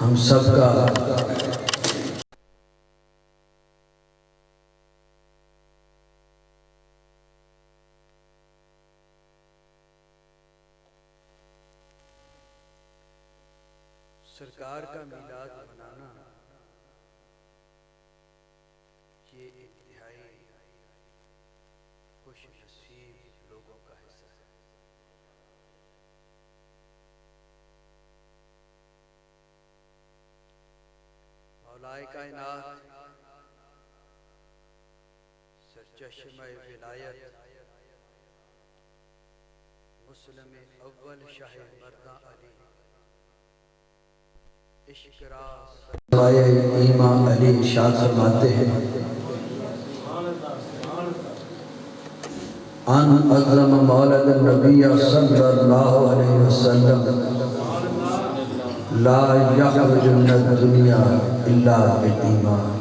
ہم سب کا سرکار کا میلاد منانا یہ انتہائی خوش نصیب لوگوں کا حصہ ہے۔ مولا کائنات سرچشمہ ولایت مسلم اول شاہ مرداں علی عشق راز امام علی ارشاد فرماتے ہیں ان اکرم مولد النبی صلی اللہ علیہ وسلم لا یخرج من الدنیا الا بالایمان۔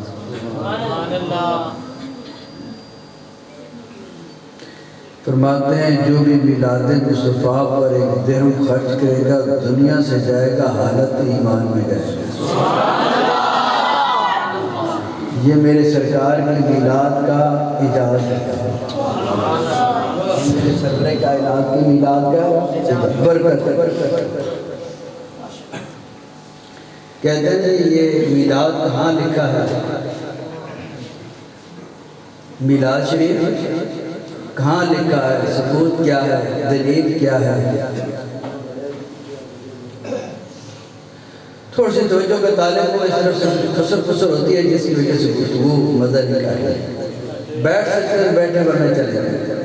فرماتے ہیں جو بھی میلاد مصطفیٰ پر ایک درہم خرچ کرے گا دنیا سے جائے گا حالت ایمان میں جائے گا۔ یہ میرے سرکار کی میلاد کا اجازت ہے، میرے سرکار کائنات کی میلاد کا برکت ہے۔ کہتے ہیں یہ میلاد کہاں لکھا ہے؟ میلاد شریف کہاں لکھا ہے؟ ثبوت کیا ہے؟ دلیل کیا ہے؟ تھوڑی سی توجہ کا طالب کو اس طرف سے خسر خسر ہوتی ہے جس کی وجہ سے گفتگو مزہ نہیں آ رہی۔ بیٹھ سکتے ہیں بیٹھے ورنہ چلے جائیں۔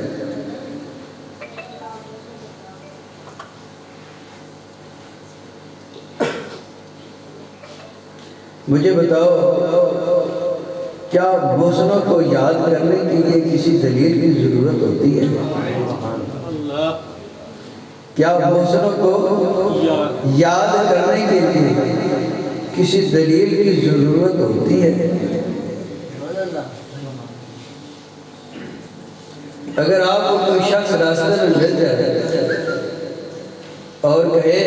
مجھے بتاؤ کیا محسنوں کو یاد کرنے کے لیے کسی دلیل کی ضرورت ہوتی ہے؟ کیا محسنوں کو یاد کرنے کے لیے کسی دلیل کی ضرورت ہوتی ہے؟ اگر آپ کو کوئی شخص راستے میں مل جائے اور کہے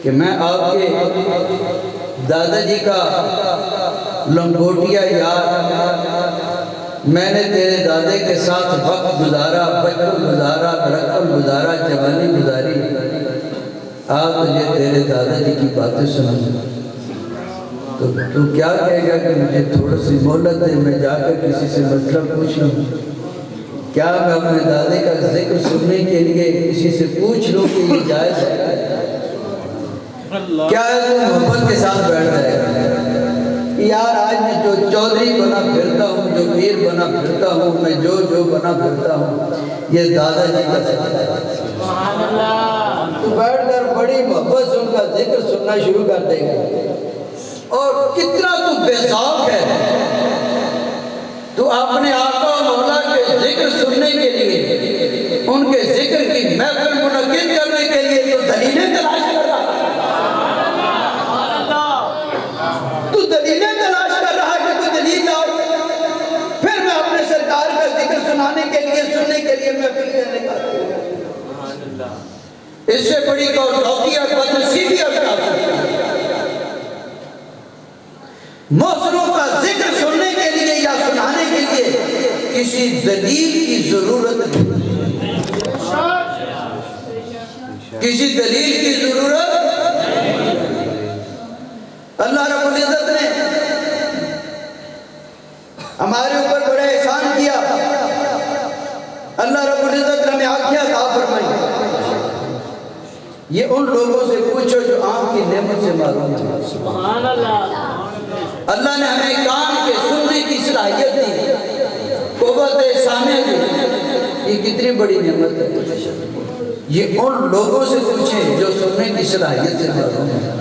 کہ میں آپ کے دادا جی کا لنگوٹیا یار، میں نے تیرے دادے کے ساتھ وقت گزارا، بچپن گزارا، لڑکپن گزارا، جوانی گزاری، آپ مجھے تیرے دادا جی کی باتیں سنائیں، تو کیا کہے گا کہ مجھے تھوڑا سی مہلت دے، میں جا کر کسی سے مطلب پوچھ لوں؟ کیا میں اپنے دادے کا ذکر سننے کے لیے کسی سے پوچھ لوں کہ یہ جائز ہے؟ کیا ہے تو محبت کے ساتھ بیٹھ جائے گا یار آج میں جو چودھری بنا پھرتا ہوں، جو پیر بنا پھرتا ہوں، میں جو بنا پھرتا ہوں، یہ دادا جی کا ذکر ہے۔ تو بیٹھ کر بڑی محبت سے ان کا ذکر سننا شروع کر دے گا۔ اور کتنا تو بے ذوق ہے، تو اپنے آقا و مولا کے ذکر سننے کے لیے، ان کے ذکر کی محفل منعقد کرنے کے لیے تو دلیلیں تلاش کر رہا ہے، تو دلیلیں تلاش کر رہا ہے کہ کوئی دلیل لاؤ، پھر میں اپنے سرکار کا ذکر سنانے کے لیے سننے کے لیے محفل کرنے کا۔ اس سے بڑی توقیت بدنصیبیت کیا سکتی ہے؟ محسنوں کا ذکر سننے کے لیے یا سنانے کے لیے کسی دلیل کی ضرورت نہیں، کسی دلیل کی ضرورت۔ اللہ رب العزت نے ہمارے اوپر بڑا احسان کیا، اللہ رب العزت نے ہمیں آنکھیں عطا فرمائی۔ یہ ان لوگوں سے پوچھو جو آنکھ کی نعمت سے محروم ہیں۔ سبحان اللہ۔ اللہ نے ہمیں کان کے سننے کی صلاحیت دی، قوت سامع دی، یہ کتنی بڑی نعمت ہے۔ یہ ان لوگوں سے پوچھیں جو سننے کی صلاحیت سے محروم ہیں۔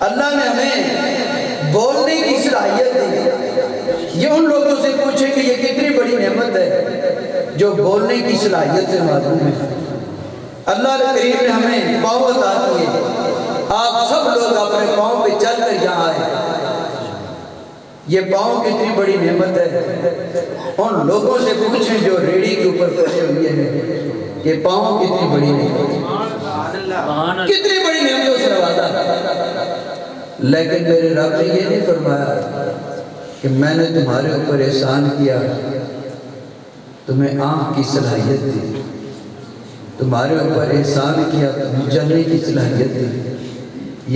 اللہ نے ہمیں بولنے کی صلاحیت دی، یہ ان لوگوں سے پوچھیں کہ یہ کتنی بڑی نعمت ہے جو بولنے کی صلاحیت سے محروم ہے۔ اللہ کریم نے ہمیں پاؤں عطا کیے، آپ سب لوگ اپنے پاؤں پہ چل کر یہاں آئے، یہ پاؤں کتنی بڑی نعمت ہے۔ ان لوگوں سے پوچھیں جو ریڑھی کے اوپر کھڑے ہوئے ہیں کہ پاؤں کتنی بڑی نعمت ہے۔ کتنی بڑی نعمتوں سے نوازا، لیکن میرے رب نے یہ نہیں فرمایا کہ میں نے تمہارے اوپر احسان کیا، تمہیں آنکھ کی صلاحیت دی، تمہارے اوپر احسان کیا، تمہیں جلنے کی صلاحیت دی،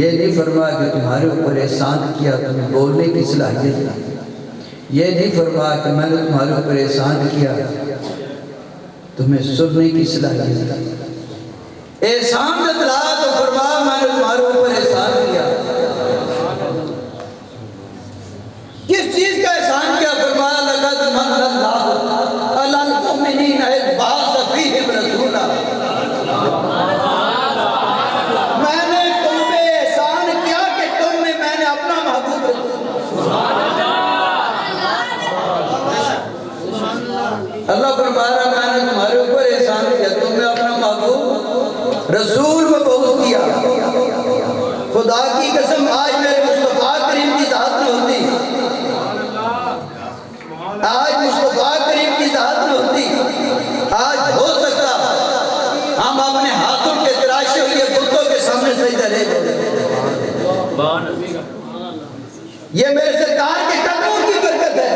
یہ نہیں فرمایا کہ تمہارے اوپر احسان کیا، تمہیں بولنے کی صلاحیت دی، یہ نہیں فرمایا کہ میں نے تمہارے اوپر احسان کیا، تمہیں سننے کی صلاحیت دی۔ احسان بتلا تو فرمایا میں نے تمہارے اوپر احسان کیا، کس چیز کا احسان کیا؟ فرمایا لقد من اللہ علی المؤمنین اذ بعث فیہم رسولا، میں نے تم پہ احسان کیا کہ تم میں نے اپنا محبوب اللہ فرمایا میں نے تمہارے اوپر احسان کیا، تم نے اپنا محبوب رسول مبعوث کیا۔ خدا کی قسم آج میرے مصطفیٰ کریم کی ذات نہ ہوتی، آج مصطفیٰ کریم کی ذات نہ ہوتی، آج ہو سکتا ہم اپنے ہاتھوں کے تراشے ہوئے بتوں کے سامنے سجدہ لے جائیں۔ یہ میرے سرکار کے قدموں کی برکت ہے۔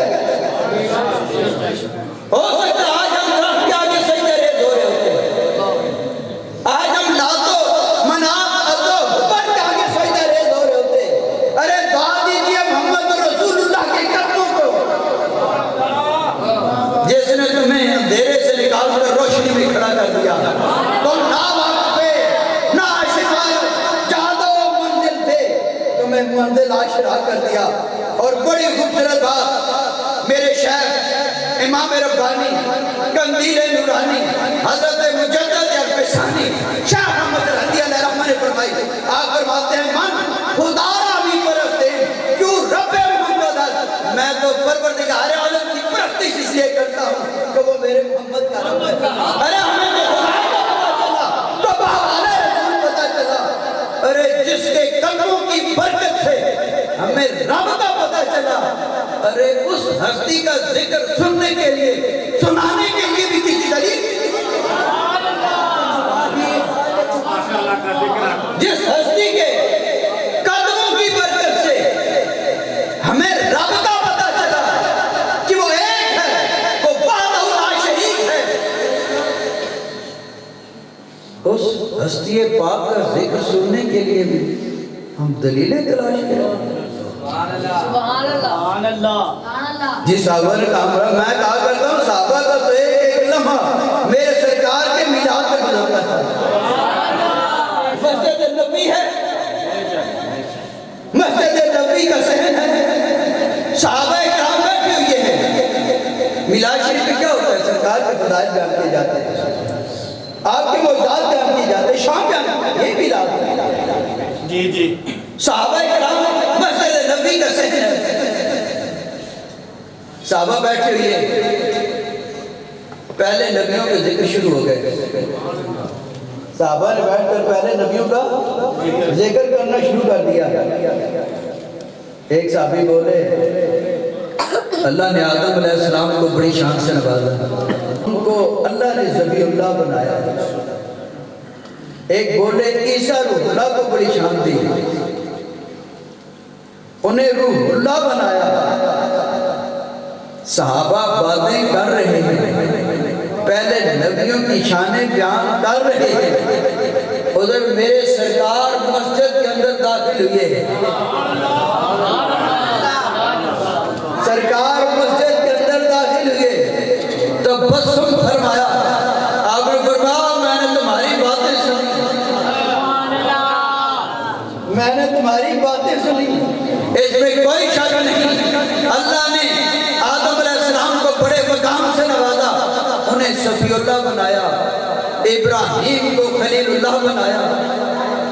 ہو سکتا آج ہم درخت کے آگے سجدہ ریز ہو رہے ہوتے ہیں، آج ہم لاتوں منات عزو حبر کے آگے سجدہ ریز ہو رہے ہوتے ہیں۔ ارے دعا دیجئے محمد رسول اللہ کے قدموں کو، جس نے تمہیں اندھیرے سے نکال کر روشنی میں کھڑا کر دیا، تم نہ واقفے نہ آشنا جادو منزل تھے، تمہیں منزل آشنا کر دیا۔ اور بڑی خوبصورت بات میرے شیخ امام ربانی قندیل نورانی حضرت مجدد الفسانی شاہ محمد رضی اللہ رحمہ نے فرمائی، آپ فرماتے ہیں من خدا را بھی پرستے کیوں رب محمد ہے، میں تو پروردگار عالم کی پرستش اس لیے کرتا ہوں کہ وہ میرے محمد کا رب ہے۔ ارے ہمیں تو خدا کا پتا چلا، تو بہانے رسول پتا چلا، ارے جس کے قدموں کی برکت سے ہمیں رب کا پتا چلا، ارے اس ہستی کا ذکر سننے کے لیے سنانے کے لیے بھی کسی دلیل، جس ہستی کے قدموں کی برکت سے ہمیں رب کا پتا چلا کہ وہ ایک ہے، وہ وحدہ لا شریک ہے، اس ہستی پاک کا ذکر سننے کے لیے بھی ہم دلیلیں تلاش کریں۔ سبحان اللہ۔ جی صحابہ نے کہا، میں کہا کرتا ہوں صحابہ کا تو ایک لمحہ میرے سرکار کے میلاد پہ گزرتا تھا۔ مسجد نبی ہے، مسجد نبی کا صحن ہے، صحابہ اکرام بیٹھے ہوئے ہیں، میلاد شریف میں کیا ہوتا ہے؟ سرکار کے فضائل بیان کیے جاتے ہیں، آپ کے معجزات بیان کیے جاتے ہیں، شام بیان کیے، یہ میلاد ہے۔ جی صحابہ اکرام مسجد نبی کا صحن ہے، صحابہ بیٹھے ہوئے، پہلے نبیوں کے ذکر شروع ہو گئے، صحابہ نے بیٹھ کر پہلے نبیوں کا ذکر کرنا شروع کر دیا۔ ایک صحابی بولے، اللہ نے آدم علیہ السلام کو بڑی شان سے نوازا، ان کو اللہ نے ذبیح اللہ بنایا۔ ایک بولے عیسیٰ روح اللہ کو بڑی شان دی، انہیں روح اللہ بنایا۔ صحابہ باتیں کر رہے ہیں، پہلے نبیوں کی شانیں بیان کر رہے ہیں، ادھر میرے سرکار مسجد کے اندر داخل ہوئے ہیں، سرکار مسجد کے اندر داخل ہوئے، تبسم فرمایا، آپ نے فرمایا میں نے تمہاری باتیں سنی، میں نے تمہاری باتیں سنی، اس میں کوئی شک نہیں، اللہ نے آدم علیہ السلام کو بڑے مقام سے نوازا، انہیں صفی اللہ بنایا، ابراہیم کو خلیل اللہ بنایا،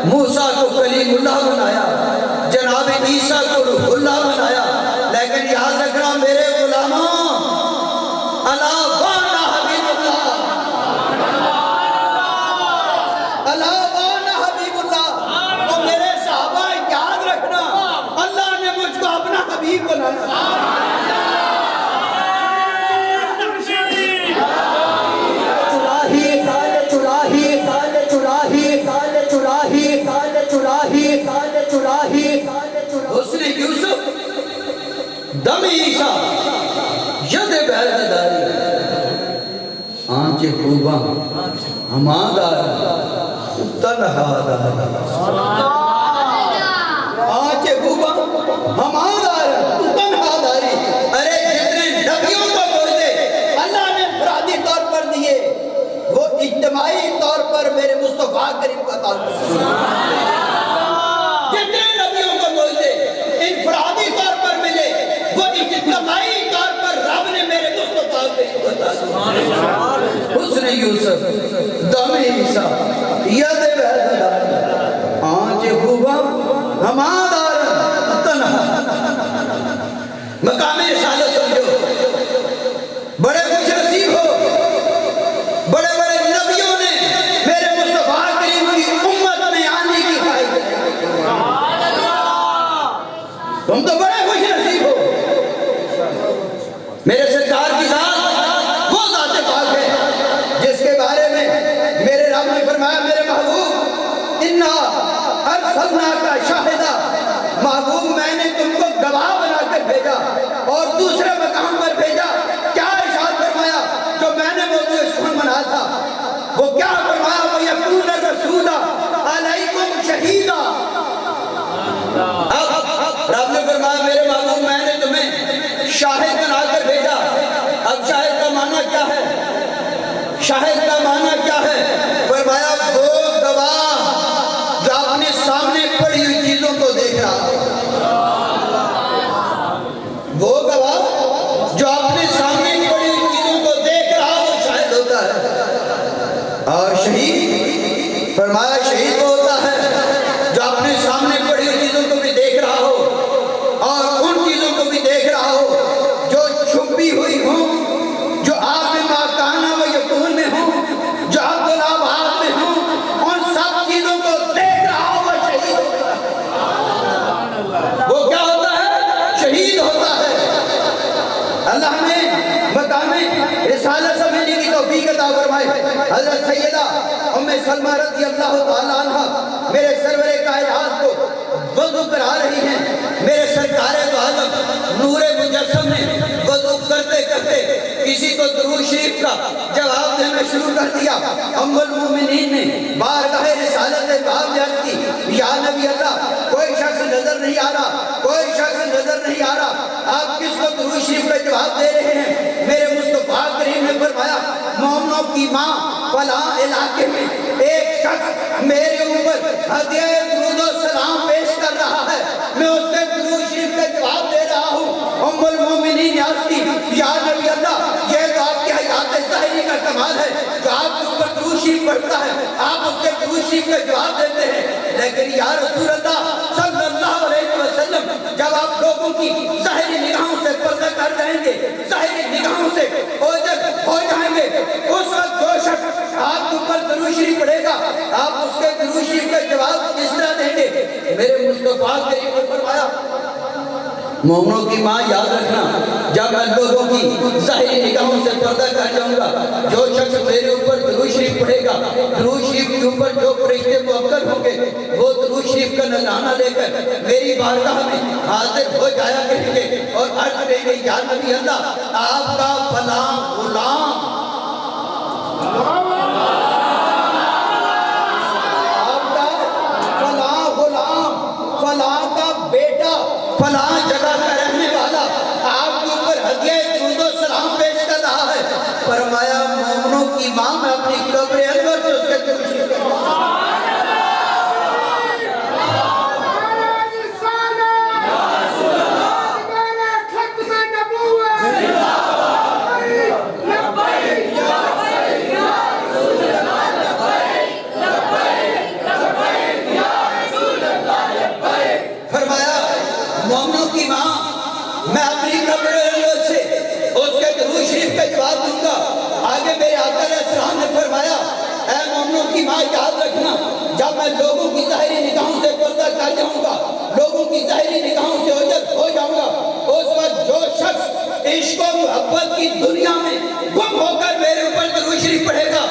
موسیٰ کو کلیم اللہ بنایا، جناب عیسیٰ کو روح اللہ بنایا، لیکن یاد رکھنا میرے غلاموں، اللہ وانا حبیب اللہ، اللہ وانا حبیب اللہ، وہ میرے صحابہ یاد رکھنا اللہ نے مجھ کو اپنا حبیب بنایا۔ چراہی دم عیسیٰ ید بیداری آنچ خوباں ہمادار تنہا داری آنچ خوباں ہمادار تنہا داری ارے جتنے نبیوں کو موجے اللہ نے فرادی طور پر دیے وہ اجتماعی طور پر میرے مصطفیٰ کریم کا تعلق جتنے نبیوں کو موجے انفرادی طور پر ملے وہ اجتماعی طور پر رب نے میرے مصطفیٰ کریم کا تعلق حسن یوسف دم عیسیٰ ید بیداری آنچ خوباں ہمادار تنہا مقام رسالت سمجھو بڑے خوش نصیب ہو بڑے بڑے نبیوں نے میرے مصطفیٰ کریم کی امت میں آنے کی خواہش تم تو بڑے خوش نصیب ہو میرے سرکار کی ذات وہ ذات پاک ہے جس کے بارے میں میرے رب نے فرمایا میرے محبوب انا ارسلناک شاہدا محبوب میں نے تم کو گواہ بنا کر بھیجا اور دوسرے مقام پر بھیجا کیا ارشاد فرمایا جو میں نے موضوع سخن بنا تھا وہ کیا فرمایا وَيَكُونَ الرَّسُولَ عَلَيْكُمْ شَهِيدًا اب رب نے فرمایا میرے محبوب میں نے تمہیں شاہد بنا کر بھیجا اب شاہد کا معنی کیا ہے شاہد کا معنی کیا ہے فرمایا وہ گواہ جو اپنے سامنے پڑی ہوئی چیزوں کو دیکھ رہا وہ گواہ جو اپنے سامنے پڑی ہوئی چیزوں کو دیکھ رہا وہ شاہد ہوتا ہے اور شہید فرمایا شہید وہ ہوتا ہے جو اپنے سامنے پڑی ہوئی چیزوں کو بھی دیکھ رہا ہو اور ان چیزوں کو بھی دیکھ رہا ہو جو چھپی ہوئی ہوں جو آپ میں ماکانہ و یکون میں ہوں جو عبدالآباد میں ہوں ان سب چیزوں کو دیکھ رہا ہو وہ شہید ہوتا ہے وہ کیا ہوتا ہے شہید ہوتا ہے اللہ نے مقام رسالت سمجھنے کی توفیق عطا فرمائے حضرت سیدہ ام سلمہ رضی اللہ تعالیٰ عنہ میرے سرور کائنات کو وضو کرا رہی ہیں میرے سرکار دو عالم نور مجسم نے وضو کرتے کرتے کسی کو درود شریف کا جواب دینا شروع کر دیا ام المومنین نے بارگاہ رسالت باب جات کی یا نبی اللہ کوئی شخص نظر نہیں آ رہا کوئی شخص نظر نہیں آ رہا آپ کس کو درود شریف کا جواب دے رہے ہیں میرے مصطفیٰ کریم نے فرمایا مومنوں کی ماں فلاں علاقے میں ایک شخص میرے اوپر ہدیہ درود و سلام پیش کر رہا ہے میں اس کے درود شریف کا جواب دے رہا ہوں ام المومنین عرض کی یا نبی اللہ یہ تو آپ کی حیات ظاہری کا کمال ہے جو آپ کے اوپر درود شریف پڑھتا ہے آپ اس کے درود شریف کا جواب دیتے ہیں لیکن یا رسول اللہ صلی اللہ علیہ وسلم جب آپ لوگوں کی ظاہری نگاہوں سے پردہ کر جائیں گے ظاہری نگاہوں سے اوجھل ہو جائیں گے اس وقت جو شخص آپ کے اوپر درود شریف پڑھے گا آپ اس کے درود شریف کا جواب کس طرح دیں گے میرے مصطفیٰ کریم نے فرمایا مومنوں کی ماں یاد رکھنا جب میں لوگوں کی ظاہری نگاہوں سے پردہ کر جاؤں گا جو شخص میرے اوپر درود شریف پڑھے گا درود شریف کے اوپر جو فرشتے موکل ہوں گے وہ درود شریف کا نذرانہ لے کر میری بارگاہ میں حاضر ہو جایا کریں گے اور عرض کریں گے یا نبی اللہ آپ کا فلاں غلام آپ کا فلاں غلام فلاں کا بیٹا فلاں جگہ کا رہنے والا آپ کے اوپر ہدیہ درود و سلام پیش کر رہا ہے فرمایا مومنوں کی ماں میں اپنی قبر انور سے اس کے درود شریف مومنوں کی ماں میں اپنی قبر انور سے اس کے درود شریف کا جواب دوں گا آگے میرے آقا علیہ السلام نے فرمایا اے مومنوں کی ماں یاد رکھنا جب میں لوگوں کی ظاہری نگاہوں سے پردہ کر جاؤں گا لوگوں کی ظاہری نگاہوں سے اوجھل ہو جاؤں گا اس وقت جو شخص عشق و محبت کی دنیا میں گم ہو کر میرے اوپر درود شریف پڑھے گا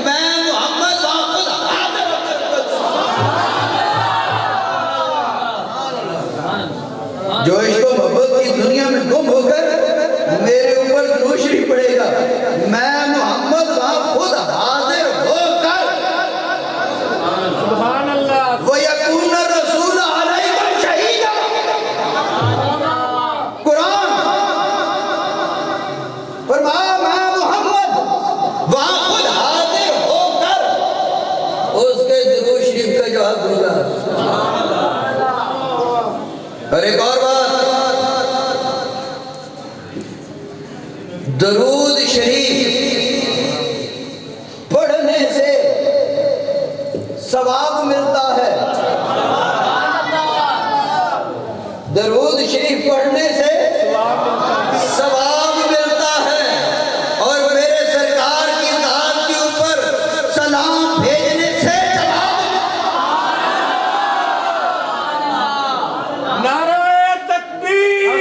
میں محمد خود حاضر جو عشق و محبت کی دنیا میں گم اور ایک اور بات، درود شریف پڑھنے سے ثواب ملتا ہے، درود شریف پڑھنے سے ثواب ملتا ہے، اور میرے سرکار کی ذات کے اوپر سلام بھیجنے سے نعرہ تکبیر،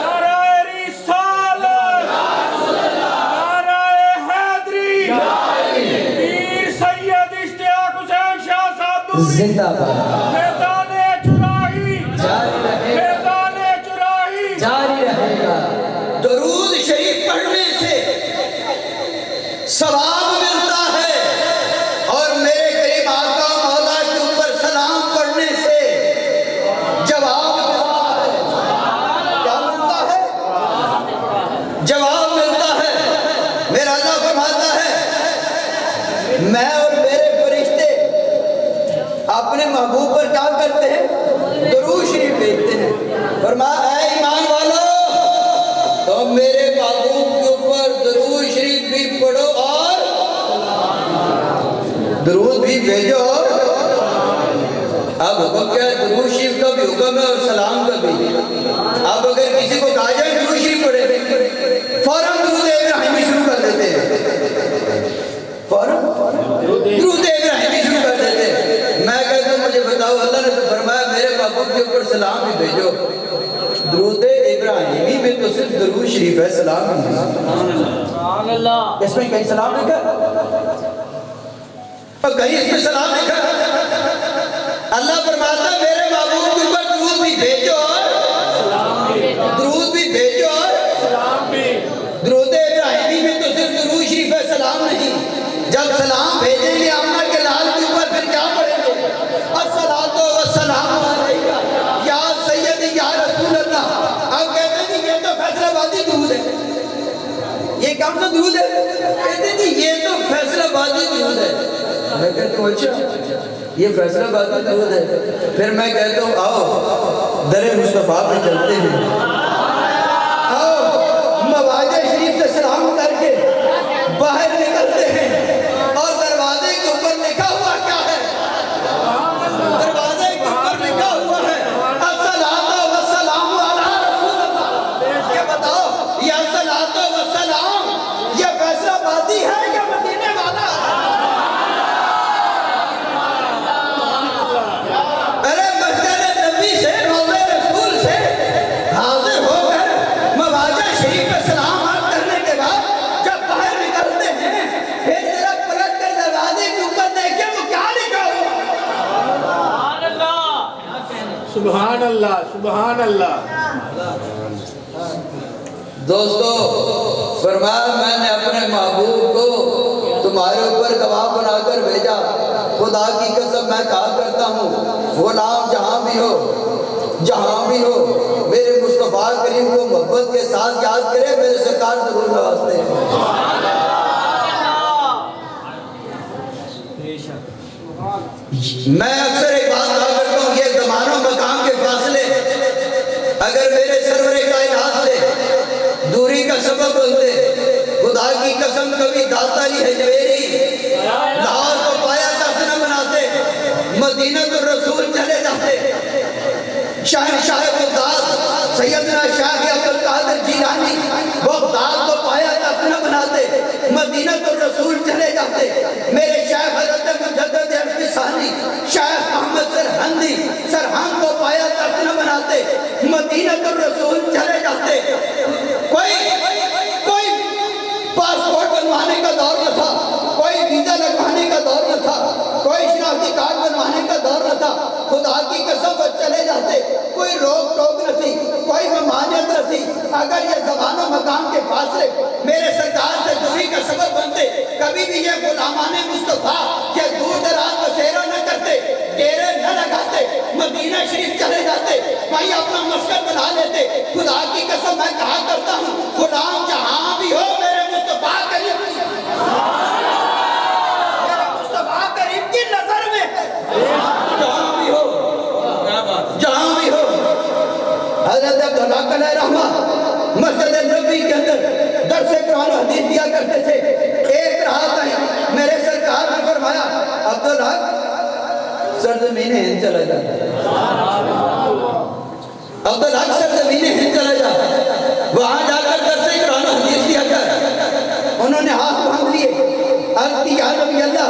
نعرہ رسالت، نعرہ حیدری، پیر سید اشتیاق حسین شاہ صاحب نوری زندہ باد میدان چراہی، میدان چراہی جاری رہے گا۔ درود شریف پڑھنے سے ثواب ملتا ہے، اور میرے قریب آقا مولا کے اوپر سلام پڑھنے سے جواب ملتا ہے۔ کیا ملتا ہے؟ جواب ملتا ہے۔ میرا اللہ فرماتا ہے میں اور میرے فرشتے اپنے محبوب پر کیا کرتے ہیں؟ درود شریف بھیجتے ہیں۔ فرمایا اے ایمان والو، تم میرے محبوب کے اوپر درود شریف بھی پڑھو اور درود بھی بھیجو۔ اب حکم کیا ہے؟ درود شریف کا بھی حکم ہے اور سلام کا بھی۔ اب اگر کسی کو کہا جائے درود شریف پڑھے، فوراً درود ابراہیمی شروع کر دیتے ہیں، فوراً درود ابراہیمی شروع کر دیتے ہیں۔ میں کہتا ہوں مجھے بتاؤ، اللہ نے تو فرمایا میرے محبوب کے اوپر سلام بھی بھیجو، درود ابراہیمی میں تو صرف درود شریف ہے، سلام نہیں۔ سبحان اللہ، اس میں کہیں سلام لکھا اور کہیں اس میں سلام لکھا؟ اللہ فرماتا ہے میرے محبوب کے اوپر درود بھی بھیجو اور درود بھی بھیجو اور سلام بھی۔ درود ابراہیمی میں تو صرف درود شریف ہے، سلام نہیں۔ جب سلام بھیجیں گے آمنہ کے لال کے اوپر پھر کیا پڑھیں گے؟ الصلاۃ والسلام علیک یا سیدی یا رسول اللہ۔ اب کہتے ہیں جی یہ تو فیصل آبادی درود ہے، یہ کون سا درود ہے؟ کہتے ہیں جی یہ تو فیصل آبادی درود ہے۔ میں کہتا ہوں اچھا یہ فیصل آبادی درود ہے؟ پھر میں کہتا ہوں آؤ در مصطفیٰ پہ چلتے ہیں، آؤ مواجہ شریف سے سلام کر کے باہر نکلتے ہیں، اور دروازے کے اوپر لکھا ہوا کیا ہے؟ دروازے کے اوپر لکھا ہوا ہے الصلاۃ والسلام علی رسول اللہ۔ یہ بتاؤ یہ الصلاۃ والسلام یہ فیصل آبادی ہے یا مدینے والا؟ ارے مسجد نبی سے روضہ رسول سے حاضر ہو کر مواجہ شریف پہ سلام کرنے کے بعد جب باہر نکلتے ہیں پھر ذرا پلٹ کر دروازے کے اوپر دیکھیں وہ کیا لکھا ہوا؟ سبحان اللہ، سبحان اللہ، سبحان اللہ۔ دوستو فرمایا میں نے اپنے محبوب کو تمہارے اوپر گواہ بنا کر بھیجا، خدا کی قسم میں کہا کرتا ہوں غلام جہاں بھی ہو میرے مصطفیٰ کریم کو محبت کے ساتھ یاد کرے، میرے سرکار ضرور نوازتے ہیں۔ میں اکثر ایک بات کہا کرتا ہوں، یہ زمان و مقام کے فاصلے اگر میرے سرور کائنات سے دوری کا سبب بنتے، خدا کی قسم کبھی داتا علی حجویری لاہور کو پایا تخت نہ بناتے، مدینہ الرسول چلے جاتے، شہنشاہ بغداد سیدنا شاہ عبد القادر جیلانی بغداد کو پایا تخت نہ بناتے، مدینہ الرسول چلے جاتے، میرے شیخ حضرت مجدد ثانی شیخ احمد سرہندی سرہند کو پایا تخت نہ بناتے، مدینہ الرسول چلے جاتے۔ کوئی پاسپورٹ بنوانے کا دور نہ تھا، کوئی ویزا لگوانے کا دور نہ تھا، کوئی شناختی کارڈ بنوانے کا دور نہ تھا، خدا کی قسم وہ چلے جاتے، کوئی روک ٹوک نہ تھی، کوئی ممانعت نہ تھی۔ اگر یہ زبان و مقام کے فاصلے میرے سرکار سے دوری کا سبب بنتے، کبھی بھی یہ غلامان مصطفیٰ یہ دور دراز بسیرہ نہ کرتے، ڈیرے نہ لگاتے، مدینہ شریف چلے جاتے، وہیں اپنا مسکن بنا لیتے۔ خدا کی قسم میں کہا کرتا ہوں غلام جہاں بھی ہو میرے مصطفیٰ کریم کی نظر میں ہے، جہاں بھی ہو عبدالحق علیہ رحمہ مسجد نبوی کے اندر درس قرآن و حدیث دیا کرتے تھے. ایک رات آئی میرے سرکار نے فرمایا عبدالحق سرزمین ہند چلا جا. عبدالحق سرزمین ہند چلا جا, وہاں جا کر درس قرآن و حدیث دیا کر. انہوں نے ہاتھ باندھ لیے, عرض کی یا نبی اللہ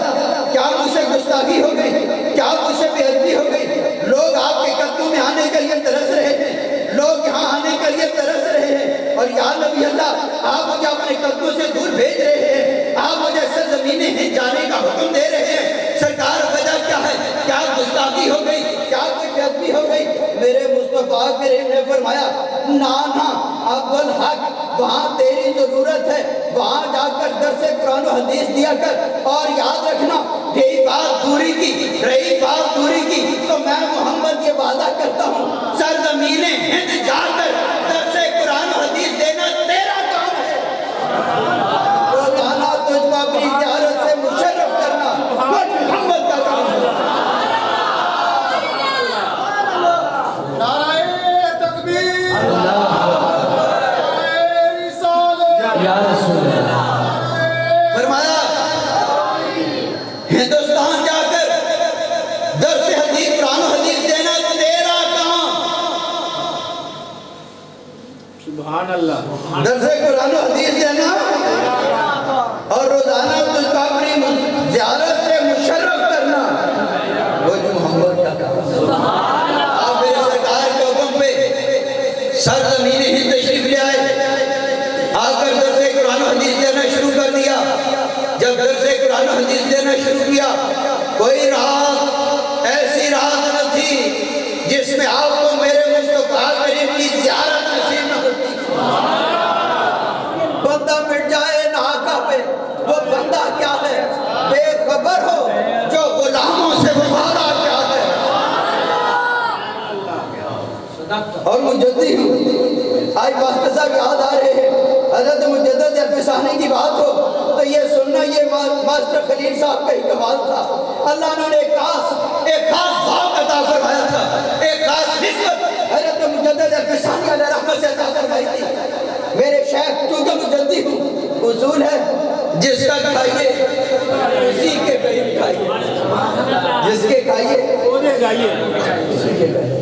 کیا مجھ سے گستاخی ہو گئی, کیا مجھ سے بے ادبی ہو گئی؟ لوگ آپ کے قدموں میں آنے کے لیے ترس رہے ہیں, لوگ یہاں آنے کے لیے ترس رہے ہیں, اور یا نبی اللہ آپ مجھے اپنے قدموں سے دور بھیج رہے ہیں, آپ مجھے سرزمین ہند جانے کا حکم دے رہے ہیں. سرکار وجہ کیا ہے؟ کیا گستاخی ہو گئی, کیا کوئی بے ادبی ہو گئی؟ میرے مصطفیٰ کریم نے فرمایا نا عبدالحق وہاں تیری ضرورت ہے, وہاں جا کر درس قرآن و حدیث دیا کر. اور یاد رکھنا رہی بات دوری کی تو میں محمد یہ وعدہ کرتا ہوں سرزمین ہند جا کر درس قرآن و حدیث دینا تیرا کام ہے. روزانہ تجھ کو اپنی زیارت سے مشرف کرنا مجھ محمد کا کام ہے. نعرہ تکبیر, فرمایا ہندوستان جا کر درس حدیث قرآن و حدیث دینا تیرا کام. سبحان اللہ, درس قرآن و حدیث دینا اور روزانہ تجھ کو اپنی زیارت سے مشرف کرنا وہ جو محمد کا کام. آپ میرے سرکار کے حکم پہ سرزمین ہند تشریف لے آئے, آ کر درس قرآن و حدیث دینا شروع کر دیا. جب درس قرآن و حدیث دینا شروع کیا, کوئی رات ایسی رات نہ تھی جس میں آپ کو میرے مصطفیٰ کریم کی زیارت نصیب نہ ہوتی. بندہ مٹ جائے ناکہ پہ وہ بندہ کیا ہے, بے خبر ہو جو غلاموں سے وفادار کیا ہے. اور مجدی ہوں, آج واسطہ صاحب یاد آ رہے ہیں, حضرت مجدد الفسانی کی بات ہو تو یہ سننا یہ ماسٹر خلیل صاحب کا ہی کمال تھا. اللہ نے ایک خاص ذوق عطا فرمایا تھا, ایک خاص نسبت حضرت مجدد الفسانی علیہ رحمت سے عطا فرمائی تھی. میرے شیخ چونکہ مجدی ہوں, اصول ہے جس کا کھائیے اسی کے قریب کھائیے, جس کے کھائیے اسی کے کھائیے.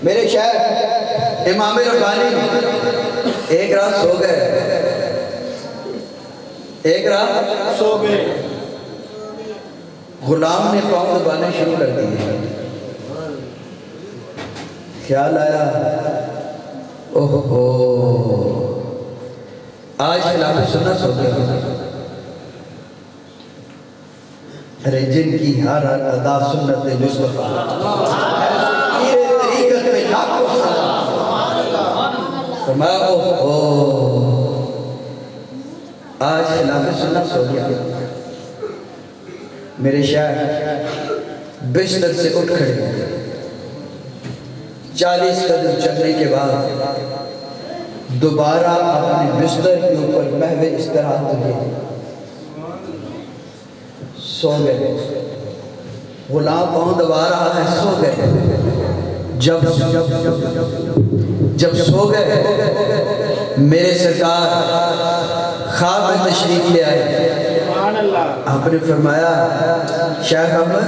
میرے شیخ امام ربانی ایک رات سو گئے, غلام نے پاؤں دبانے شروع کر دیے. خیال آیا اوہو آج خلاف سنت ہو گیا. ارے جن کی ہر ادا سنت مصطفیٰ طریقت میں لاکھوں سلام. فرمایا اوہو آج خلاف سنت ہو گیا. میرے شیخ بستر سے اٹھ کھڑے, 40 قدم چلنے کے بعد دوبارہ اپنے بستر کے اوپر محو استراحت ہوئے, سو گئے. غلام پاؤں دبا رہا ہے, سو گئے. جب سو گئے میرے سرکار خواب میں تشریف لے آئے. آپ نے فرمایا شیخ احمد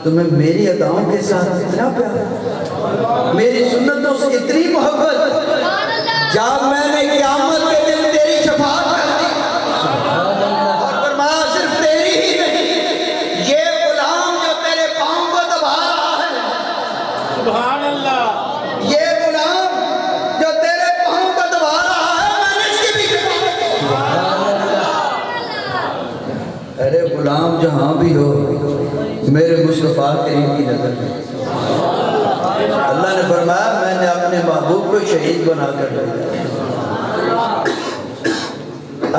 تمہیں میری اداؤں کے ساتھ اتنا پیار, میری سنتوں سے اتنی محبت, جب میں نے قیامت کے دن تیری شفاعت کر دی اور فرمایا صرف تیری ہی نہیں, یہ غلام جو تیرے پاؤں کو دبا رہا ہے, سبحان اللہ, یہ غلام جو تیرے پاؤں کو دبا رہا ہے, میں نے اس کی بھی شفاعت کی. ارے غلام جہاں بھی ہو میرے مصطفیٰ کریم کی نظر میں. اللہ نے فرمایا میں نے اپنے محبوب کو شہید بنا کر دیا,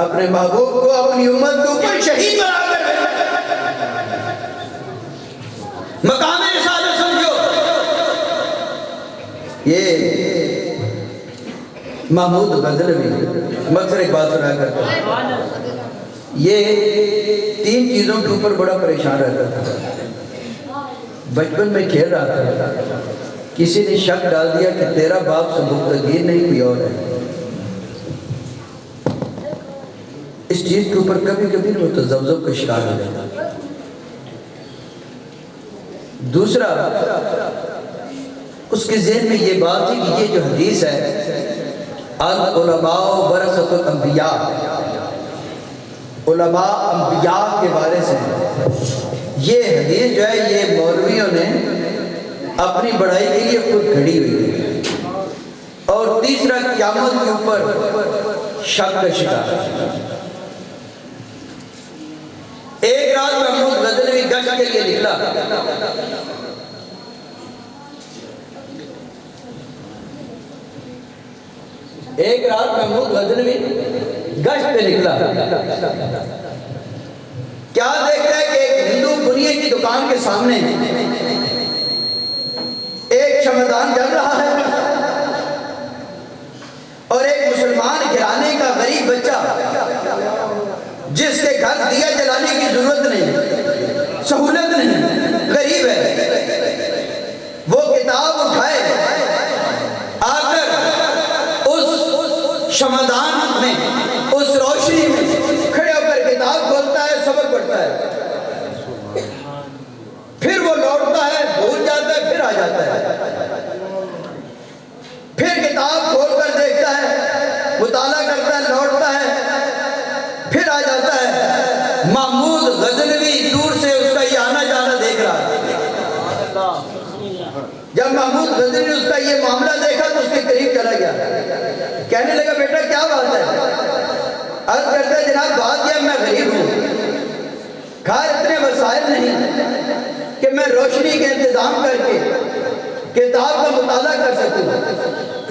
اپنے محبوب کو اپنی امت کو کوئی شہید بنا کر دیا. مقام رسالت سمجھو, یہ محمود غزنوی مقصر ایک بات سنا کرتا ہے, یہ 3 چیزوں کے اوپر بڑا پریشان رہتا تھا. بچپن میں کھیل رہا تھا, کسی نے شک ڈال دیا کہ تیرا باپ سبکتگین نہیں کوئی اور ہے، اس چیز کے اوپر کبھی کبھی وہ تذبذب کا شکار ہو جاتا ہے۔ دوسرا، اس کے ذہن میں یہ بات تھی کہ یہ جو حدیث ہے العلماء ورثۃ الانبیاء، علماء انبیاء کے بارے سے یہ حدیث جو ہے یہ مولویوں نے اپنی بڑائی کے لیے خود کھڑی ہوئی ہے۔ اور تیسرا، قیامت کے اوپر شک کا شکار۔ ایک رات محمود غزنوی گشت کے لیے نکلا، ایک رات محمود غزنوی گشت پہ نکلا، کیا دیکھتا ہے کہ ایک ہندو بنیے کی دکان کے سامنے ایک شمعدان جل رہا ہے اور ایک مسلمان گھرانے کا غریب بچہ جس کے گھر دیا جلانے کی ضرورت نہیں، سہولت نہیں، غریب ہے، وہ کتاب اٹھائے آ کر اس شمعدان میں، اس روشنی میں کھڑے ہو کر کتاب کھولتا ہے، سبق پڑھتا ہے، پھر وہ لوٹتا ہے، بھول جاتا ہے، پھر آ جاتا ہے، پھر کتاب کھول کر دیکھتا ہے، مطالعہ کرتا ہے، لوٹتا ہے، پھر آ جاتا ہے۔ محمود غزنوی دور سے اس کا یہ آنا جانا دیکھ رہا ہے۔ جب محمود غزنوی اس کا یہ معاملہ دیکھا تو اس کے قریب چلا گیا، کہنے لگا بیٹا کیا بات ہے؟ عرض کرتا ہے جناب بات یہ میں غریب ہوں، گھر اتنے وسائل نہیں کہ میں روشنی کے انتظام کر کے کتاب کا مطالعہ کر سکوں،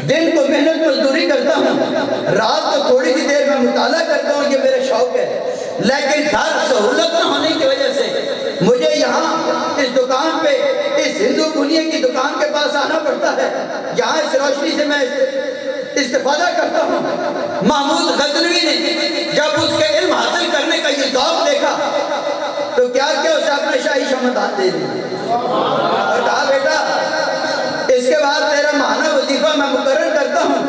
دن کو محنت مزدوری کرتا ہوں، رات کو تھوڑی سی دیر میں مطالعہ کرتا ہوں، یہ میرا شوق ہے، لیکن گھر سہولت نہ ہونے کی وجہ سے مجھے یہاں اس دکان پہ، اس ہندو بنیے کی دکان کے پاس آنا پڑتا ہے، یہاں اس روشنی سے میں استفادہ کرتا ہوں۔ محمود غزنوی نے جب اس کے علم حاصل کرنے کا یہ ذوق دیکھا تو کیا کیا اسے اپنے شاہی شمعدان دے دیا اور کہا بیٹا اس کے بعد تیرا ماہانہ وظیفہ میں مقرر کرتا ہوں،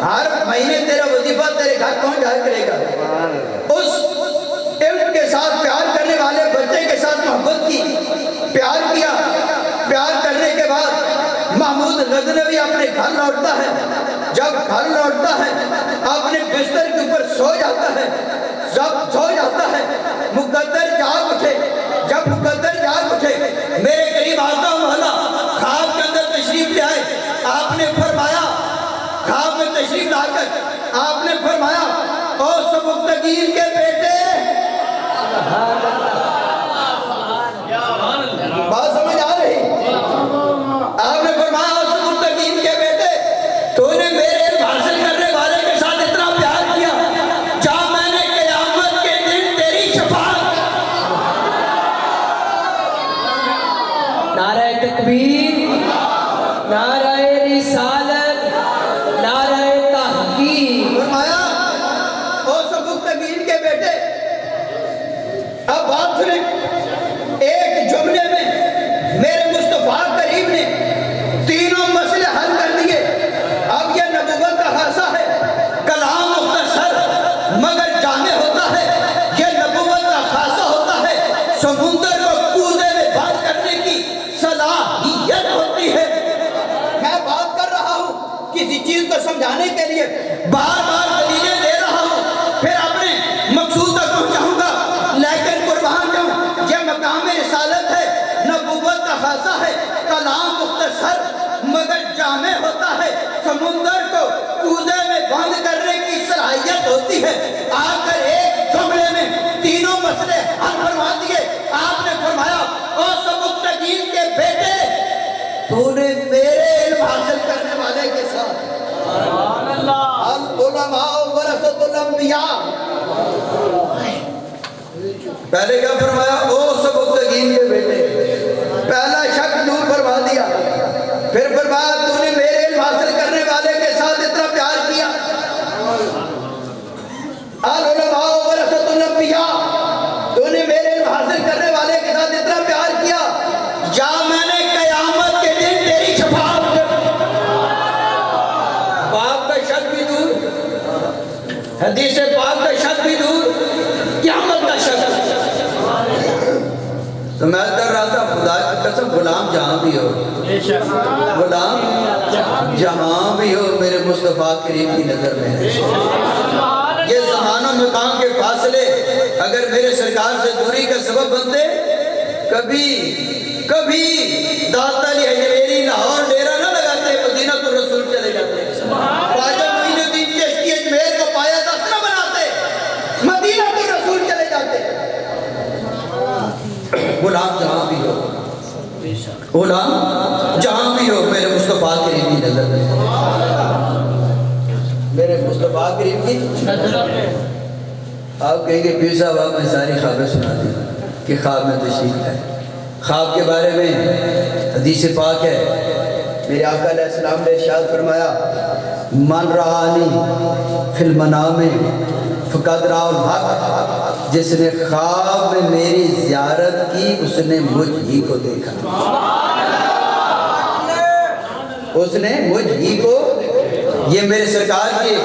ہر مہینے تیرا وظیفہ تیرے گھر پہنچ جایا کرے گا۔ اس علم کے ساتھ پیار کرنے والے بچے کے ساتھ محبت کی، پیار کیا، پیار کرنے کے بعد محمود غزنوی اپنے گھر لوٹتا ہے، جب گھر لوٹتا ہے اپنے بستر کے اوپر سو جاتا ہے، جب سو جاتا ہے مقدر جاگ اٹھے، جب مقدر جاگ اٹھے میرے قریب آتا مولا خواب کے اندر تشریف لے آئے، آپ نے فرمایا، خواب میں تشریف لا کر آپ نے فرمایا او سبکتگین کے بیٹے، بات سمجھ آ رہی؟ آپ نے فرمایا او سبکتگین کے بیٹے، تو نے میرے علم حاصل کرنے والے کے ساتھ اتنا پیار کیا، جا میں نے قیامت کے دن تیری شفاعت۔ نعرہ تکبیر، نعرہ رسالت، نعرہ تحقیق۔ فرمایا او سبکتگین کے بیٹے، اب بات سنیں، ایک جملے میں میرے مصطفیٰ کریم نے تینوں مسئلے حل کر دیے۔ اب یہ نبوت کا خاصہ ہے، کلام مختصر مگر جامع ہوتا ہے، یہ نبوت کا خاصہ ہوتا ہے، سمندر کو کوزے میں بند کرنے کی صلاحیت ہوتی ہے۔ میں بات کر رہا ہوں کسی چیز کو سمجھانے کے لیے، بار بار دلیلیں دے رہا ہوں، پھر اپنے مقصود تک پہنچاؤں گا، لیکن قربان جاؤں یہ مقام رسالت ہے، نبوت کا خاصہ ہے، کلام مختصر مگر جامع ہوتا ہے، سمندر کو کوزے میں بند کرنے کی صلاحیت ہوتی ہے۔ آ کر ایک جملے میں تینوں مسئلے حل فرما دیے۔ آپ نے فرمایا او سبکتگین کے بیٹے، تو نے میرے علم حاصل کرنے والے کے ساتھ العلماء ورثۃ الانبیاء، پہلے کیا فرمایا او سبکتگین کے بیٹے، پہلا شک دور فرما دیا، پھر فرمایا تو نے میرے علم حاصل کرنے والے کے ساتھ اتنا پیار کیا، العلماء ورثۃ الانبیاء، تو نے میرے علم حاصل کرنے والے کے ساتھ اتنا پیار کیا، جا میں نے قیامت کے دن تیری شفاعت حدیث پاک کا شک بھی دور، قیامت کا شک۔ تو میں کر رہا تھا خدا کی قسم، غلام جہاں بھی ہو، غلام جہاں بھی ہو میرے مصطفیٰ کریم کی نظر میں ہے۔ یہ زمان و مقام کے فاصلے اگر میرے سرکار سے دوری کا سبب بنتے، کبھی داتا علی حجویری لاہور ڈیرہ نہ لگاتے، مدینہ تو رسول چلے جاتے۔ خواجہ معین الدین چشتی اجمیر کو پایا دست نہ بناتے، مدینہ تو رسول چلے جاتے۔ غلام جہاں بھی ہو، غلام جہاں بھی ہو میرے مصطفیٰ کریم کی نظر میں، میرے مصطفیٰ کریم کی نظر میں۔ آپ کہیں گے پیر صاحب آپ نے ساری خوابیں سنا دی کہ خواب میں تشریف ہے۔ خواب کے بارے میں حدیث پاک ہے، میرے آقا علیہ السلام نے ارشاد فرمایا من رآنی فی المنام فقد رأى الحق، جس نے خواب میں میری زیارت کی اس نے مجھ ہی کو دیکھا، اس نے مجھ ہی کو۔ یہ میرے سرکار کی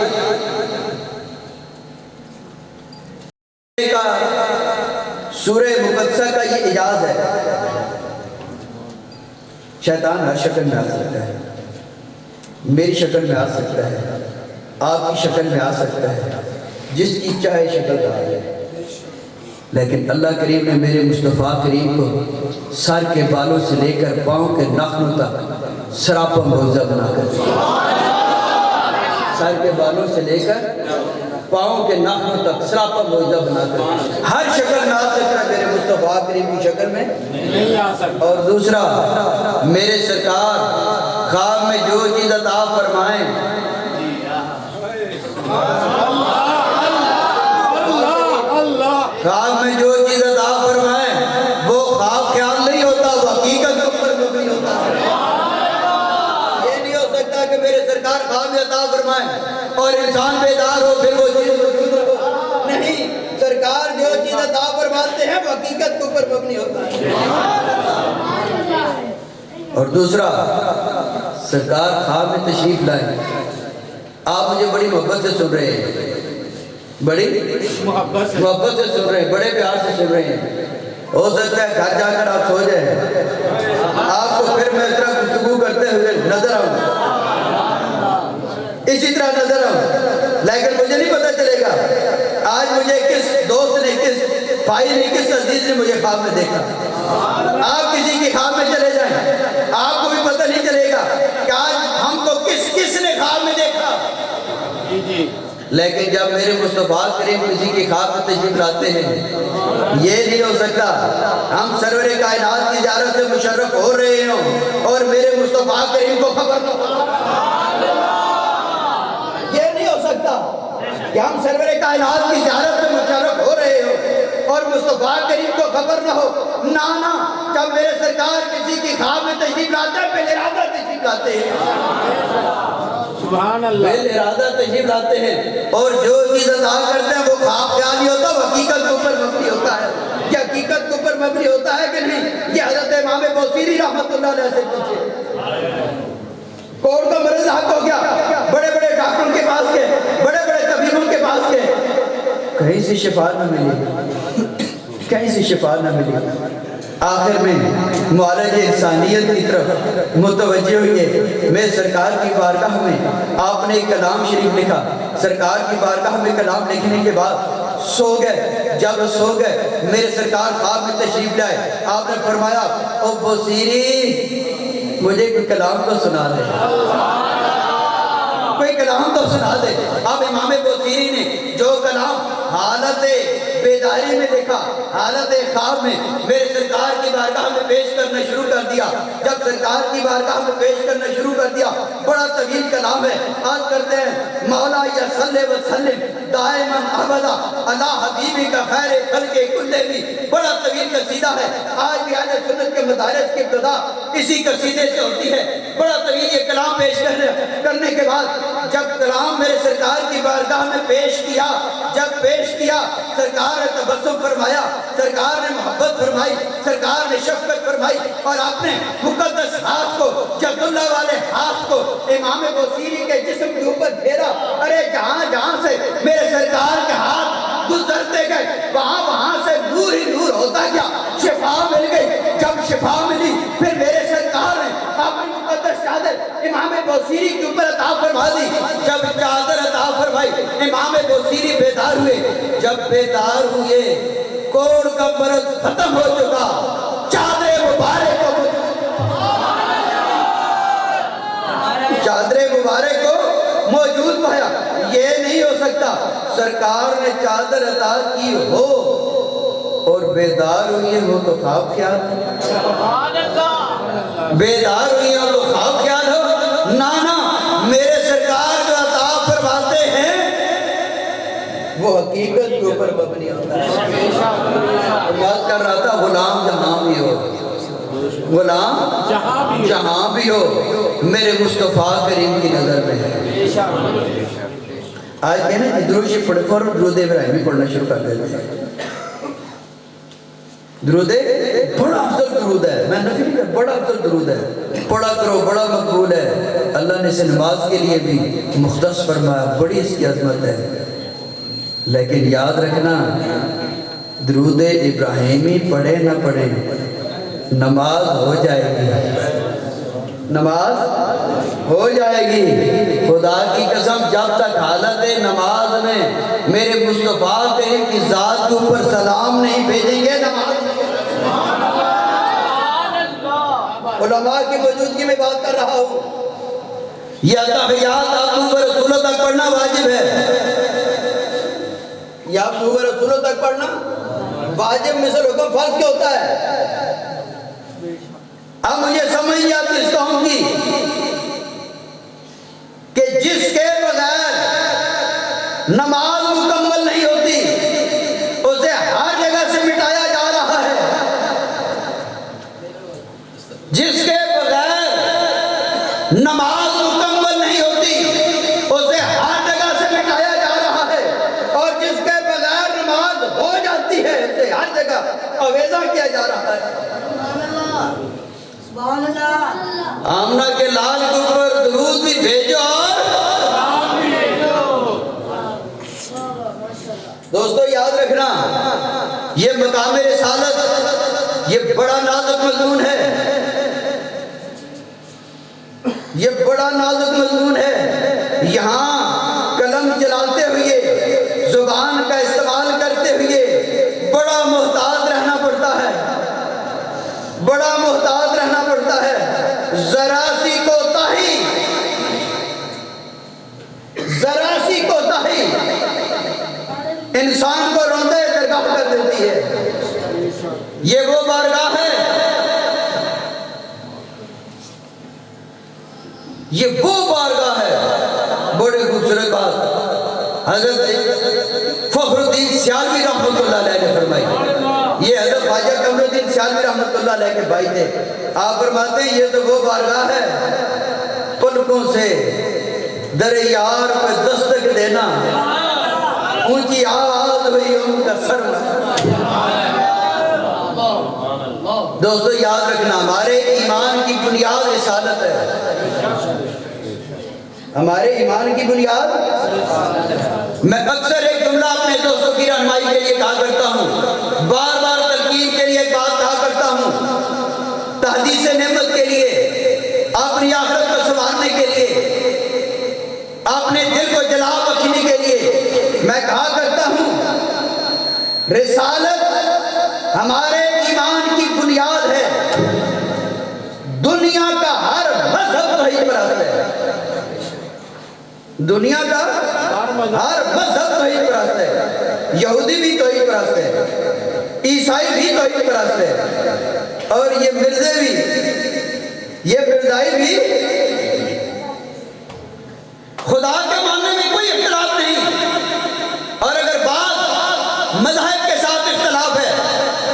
سورہ مقدسہ کا یہ اعجاز ہے۔ شیطان ہر شکل میں آ سکتا ہے، میری شکل میں آ سکتا ہے، آپ کی شکل میں آ سکتا ہے، جس کی چاہے شکل آ جائے، لیکن اللہ کریم نے میرے مصطفیٰ کریم کو سر کے بالوں سے لے کر پاؤں کے ناخنوں تک سراپا معجزہ بنا کر دیا۔ سر کے بالوں سے لے کر پاؤں کے ناخنوں تک سراپا معجزہ بنا کر دیا۔ ہر شکل میں آ سکتا ہے، میرے مصطفیٰ کریم کی شکل میں نہیں آ سکتا۔ اور دوسرا، میرے سرکار خواب میں جو چیز عطا فرمائیں، خواب میں جو چیز عطا فرمائیں وہ خواب خیال نہیں ہوتا، وہ حقیقت کے اوپر مبنی ہوتا ہے۔ یہ نہیں ہو سکتا کہ میرے سرکار خواب میں عطا فرمائیں اور انسان بیدار ہو پھر وہ چیز موجود ہو، نہیں، سرکار جو چیز عطا فرماتے ہیں وہ حقیقت کے اوپر مبنی ہوتا ہے۔ اور دوسرا، سرکار خواب میں تشریف لائیں، آپ مجھے بڑی محبت سے سن رہے ہیں، بڑی محبت سے سن رہے ہیں، بڑے پیار سے سن رہے ہیں۔ ہو سکتا ہے گھر جا کر آپ سو جائیں، آپ کو پھر میں اس طرح گفتگو کرتے ہوئے نظر آؤں، اسی طرح نظر آؤں، لیکن مجھے نہیں پتہ چلے گا آج مجھے کس دوست نے، کس بھائی نے، کس عزیز نے مجھے خواب میں دیکھا۔ آپ کسی کی خواب میں چلے جائیں، آپ کو بھی پتہ نہیں چلے گا کہ آج ہم کو کس نے خواب میں دیکھا۔ لیکن جب میرے مصطفیٰ کریم کسی کی خواب میں تشریف لاتے ہیں، یہ نہیں ہو سکتا ہم سرور کائنات کی زیارت سے مشرف ہو رہے ہوں اور میرے مصطفیٰ کریم کو خبر نہ ہو۔ یہ نہیں ہو سکتا کہ ہم سرور کائنات کی زیارت سے مشرف ہو رہے ہوں اور مصطفیٰ کریم کو خبر نہ ہو۔ نانا، جب میرے سرکار کسی کی خواب میں تشریف لاتے ہیں پہلے ارادہ تشریف لاتے ہیں، سبحان اللہ، پہلے ارادہ تشریف لاتے ہیں، اور جو چیز عطا کرتے ہیں وہ خواب خیال نہیں ہوتا، وہ حقیقت کے اوپر مبنی ہوتا ہے۔ یہ حقیقت کے اوپر مبنی ہوتا ہے کہ نہیں؟ یہ حضرت امام بوصیری رحمت اللہ علیہ سے پوچھے۔ کوڑ کا مرض حق ہو گیا، بڑے بڑے ڈاکٹروں کے پاس گئے، بڑے بڑے طبیبوں کے پاس گئے، کہیں سے شفا نہ ملی، کہیں سے شفا نہ ملی۔ آخر میں معالج انسانیت کی طرف متوجہ ہوئے، میں سرکار کی بارگاہ میں آپ نے ایک کلام شریف لکھا، سرکار کی بارگاہ میں کلام لکھنے کے بعد سو گئے۔ جب سو گئے میرے سرکار خواب میں تشریف لائے، آپ نے فرمایا او بوصیری مجھے کوئی کلام تو سنا دے، کوئی کلام تو سنا دے۔ اب امام بوصیری نے جو کلام حالت بیداری میں لکھا، حالت خواب میں میرے سرکار کی بارگاہ میں پیش کرنا شروع کر دیا۔ جب سرکار کی بارگاہ میں پیش کرنا شروع کر دیا، بڑا طویل کلام ہے، آج کرتے ہیں مولا یا صلی وسلم دائما ابدا علی حبیبی کا خیر خلق کلے بھی، بڑا طویل قصیدہ ہے۔ آج بھی اہل سنت کے مدارس کی ابتدا اسی قصیدے سے ہوتی ہے۔ بڑا طویل یہ کلام پیش کرنے کے بعد جب کلام میرے سرکار کی بارگاہ میں پیش کیا، جب پیش کیا، سرکار نے تبسم فرمایا، سرکار نے محبت فرمائی، سرکار نے شفقت فرمائی، اور آپ نے مقدس ہاتھ کو، جد اللہ والے ہاتھ کو امام بوصیری کے جسم کے اوپر پھیرا۔ ارے جہاں جہاں سے میرے سرکار کے ہاتھ گزرتے گئے وہاں سے نور ہی نور ہوتا گیا، شفا مل گئی۔ جب شفا ملی پھر میرے سرکار نے اپنی مقدس چادر امام بوصیری کے اوپر عطا فرما دی۔ جب چادر عطا فرمائی امام بوصیری بیدار ہوئے، جب بیدار ہوئے کوڑ کا مرض ختم ہو چکا، چادر مبارک کو موجود پایا۔ یہ نہیں ہو سکتا سرکار نے چادر عطا کی ہو اور بیدار ہوئی ہو تو خواب خیال، بیدار ہوئی ہو تو خواب خیال ہو، نانا میرے سرکار جو عطا فرماتے ہیں وہ حقیقت کے اوپر مبنی ہوتا ہے۔ یاد کر رہا تھا غلام جہاں بھی ہو، غلام جہاں بھی ہو میرے مصطفیٰ کریم کی نظر میں ہے۔ آج کہنا کہ درود شریف پڑھے فوراً درود ابراہیمی پڑھنا شروع کر دیتے ہیں۔ درود بڑا افضل درود ہے، میں نفی نہیں کر، بڑا افضل درود ہے، پڑھا کرو، بڑا مقبول ہے۔ اللہ نے اسے نماز کے لیے بھی مختص فرمایا، بڑی اس کی عظمت ہے۔ لیکن یاد رکھنا درود ابراہیمی پڑھے نہ پڑھے نماز ہو جائے گی، نماز ہو جائے گی۔ خدا کی قسم جب تک حالت نماز میں میرے مصطفیٰ کریم کی ذات کے اوپر سلام نہیں بھیجیں گے نماز نہیں۔ علماء کی موجودگی میں بات کر رہا ہوں، یہ تحیات آدھو و رسولوں تک پڑھنا واجب ہے، یہ آدھو و رسولوں تک پڑھنا واجب مثل حکم فرض کیا ہوتا ہے۔ اب مجھے سمجھ نہیں آتی اس قوم کی کہ جس کے بغیر نماز مکمل نہیں ہوتی اسے ہر جگہ سے مٹایا جا رہا ہے، جس کے بغیر نماز مکمل نہیں ہوتی اسے ہر جگہ سے مٹایا جا رہا ہے، اور جس کے بغیر نماز ہو جاتی ہے اسے ہر جگہ اویزہ کیا جا رہا ہے۔ آمنہ کے لال کے اوپر درود بھی بھیجو اور دوستو یاد رکھنا یہ مقام رسالت یہ بڑا نازک مضمون ہے، یہ بڑا نازک مضمون ہے۔ یہاں قلم چلاتے ہوئے زبان کا استعمال کرتے ہوئے بڑا محتاط رہنا پڑتا ہے، بڑا محتاط رہنا پڑتا ہے۔ ذرا سی کوتاہی انسان کو روندے درگاہ کر دیتی ہے۔ یہ وہ بارگاہ ہے، یہ وہ بارگاہ ہے۔ بڑی خوبصورت بات حضرت فخر الدین سیالوی رحمۃ اللہ علیہ نے فرمائی۔ یہ حضرت خواجہ قمر الدین سیالوی رحمۃ اللہ علیہ کے بھائی تھے۔ آپ فرماتے ہیں یہ تو وہ بارگاہ ہے پلکوں سے در یار پہ دستک دینا، اونچی آواز ہوئی ان کا سر۔ دوستو یاد رکھنا ہمارے ایمان کی بنیاد رسالت ہے، ہمارے ایمان کی بنیاد۔ میں اکثر ایک جملہ اپنے دوستوں کی رہنمائی کے لیے کہا کرتا ہوں، بار بار تلقین کے لیے ایک بات کہا کرتا ہوں، تحدیث نعمت کے لیے، اپنی آخرت کو سنوارنے کے لیے، اپنے دل کو جلا بخشنے کے لیے میں کہا کرتا ہوں رسالت ہمارے ایمان کی بنیاد ہے۔ دنیا کا ہر مذہب توحید پرست ہے، دنیا کا ہر مذہب توحید پرست ہے، یہودی بھی توحید پرست ہے، عیسائی بھی توحید پرست ہے، اور یہ مرزے بھی، یہ مرزائی بھی خدا کے ماننے میں کوئی اختلاف نہیں، اور اگر بعض مذہب کے ساتھ اختلاف ہے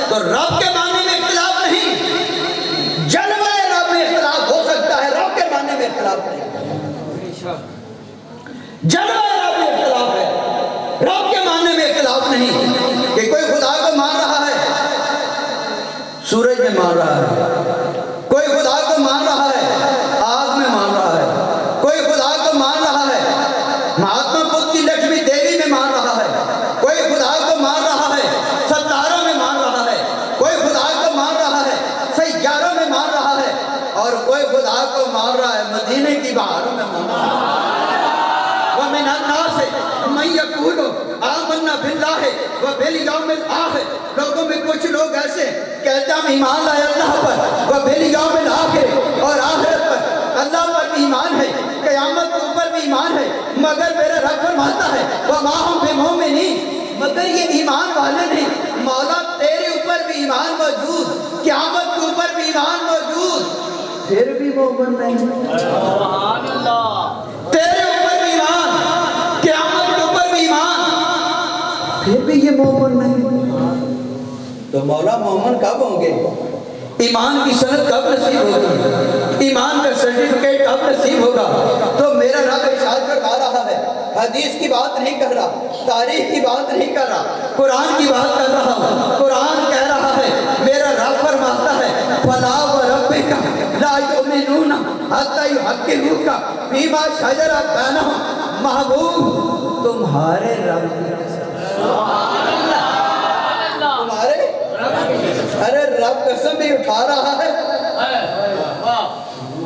تو رب کے ماننے میں اختلاف نہیں، جلوہ رب میں اختلاف ہو سکتا ہے، رب کے ماننے جلوہ رب میں اختلاف ہے، رب کے معنی میں اختلاف نہیں کہ کوئی خدا کو مان رہا ہے سورج میں مان رہا ہے، کوئی خدا کو مان رہا ہے آگ میں مان رہا ہے، کوئی خدا کو مان رہا ہے مہاتما بدھ کی لکشمی دیوی میں مان رہا ہے، کوئی خدا کو مان رہا ہے ستاروں میں مان رہا ہے، کوئی خدا کو مان رہا ہے سیاروں میں مان رہا ہے، اور کوئی خدا کو مان رہا ہے مدینے کی بہاروں میں مان رہا ہے۔ وَمِنَ النَّاسِ مَن يَقُولُ آمَنَّا بِاللَّهِ وَبِالْيَوْمِ الْآخِرِ، لوگوں میں کچھ لوگ ایسے کہتے ہیں ہم ایمان لائے اللہ پر، وَبِالْيَوْمِ الْآخِرِ، اور آخرت پر، اللہ پر بھی ایمان ہے، قیامت کے اوپر بھی ایمان ہے، مگر میرا رب فرماتا ہے وَمَا هُم بِمُؤْمِنِينَ، مگر یہ ایمان والے نہیں، مولا تیرے اوپر بھی ایمان موجود، قیامت کے اوپر بھی ایمان موجود، پھر بھی مومن نہیں، سبحان اللہ، تیرے اوپر بھی ایمان، قیامت کے اوپر بھی ایمان، پھر بھی یہ مومن نہیں، تو مولا مومن کب ہوں گے؟ ایمان کی سند کب نصیب ہوگی؟ ایمان کا سرٹیفکیٹ کب نصیب ہوگا؟ تو میرا رب ارشاد فرما رہا ہے، حدیث کی بات نہیں کر رہا، تاریخ کی بات نہیں کر رہا، قرآن کی بات کر رہا ہوں۔ قرآن کہہ رہا ہے، میرا رب فرماتا ہے فَلَا وَرَبِّكَ لَا يُؤْمِنُونَ حَتَّى يُحَكِّمُوكَ فِيمَا شَجَرَ بَيْنَهُمْ، محبوب تمہارے رب کی تمہارے ارے رب قسم بھی اٹھا رہا ہے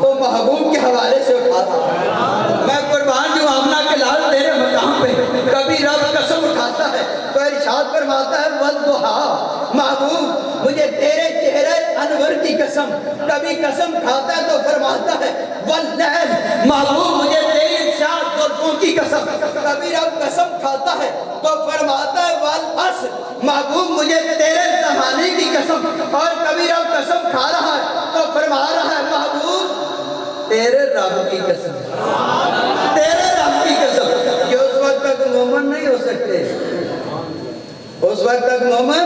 تو محبوب کے حوالے سے اٹھا رہا ہے۔ میں قربان جو آمنہ کے لال تیرے مقام پہ کبھی رب قسم اٹھاتا ہے تو ارشاد فرماتا ہے وَالضُّحَىٰ، محبوب مجھے تیرے چہرے انور کی قسم، کبھی قسم کھاتا ہے تو فرماتا ہے وَاللَّيْلِ، محبوب مجھے تیری شاد زلفوں کی قسم، کبھی رب قسم کھاتا ہے تو فرماتا ہے وَالْعَصْرِ، محبوب مجھے تیرے زمانے کی قسم، اور کبھی رب قسم کھا رہا ہے تو فرما رہا ہے محبوب تیرے رب کی قسم، تیرے رب کی قسم، کہ اس وقت تک مومن نہیں ہو سکتے، اس وقت تک مومن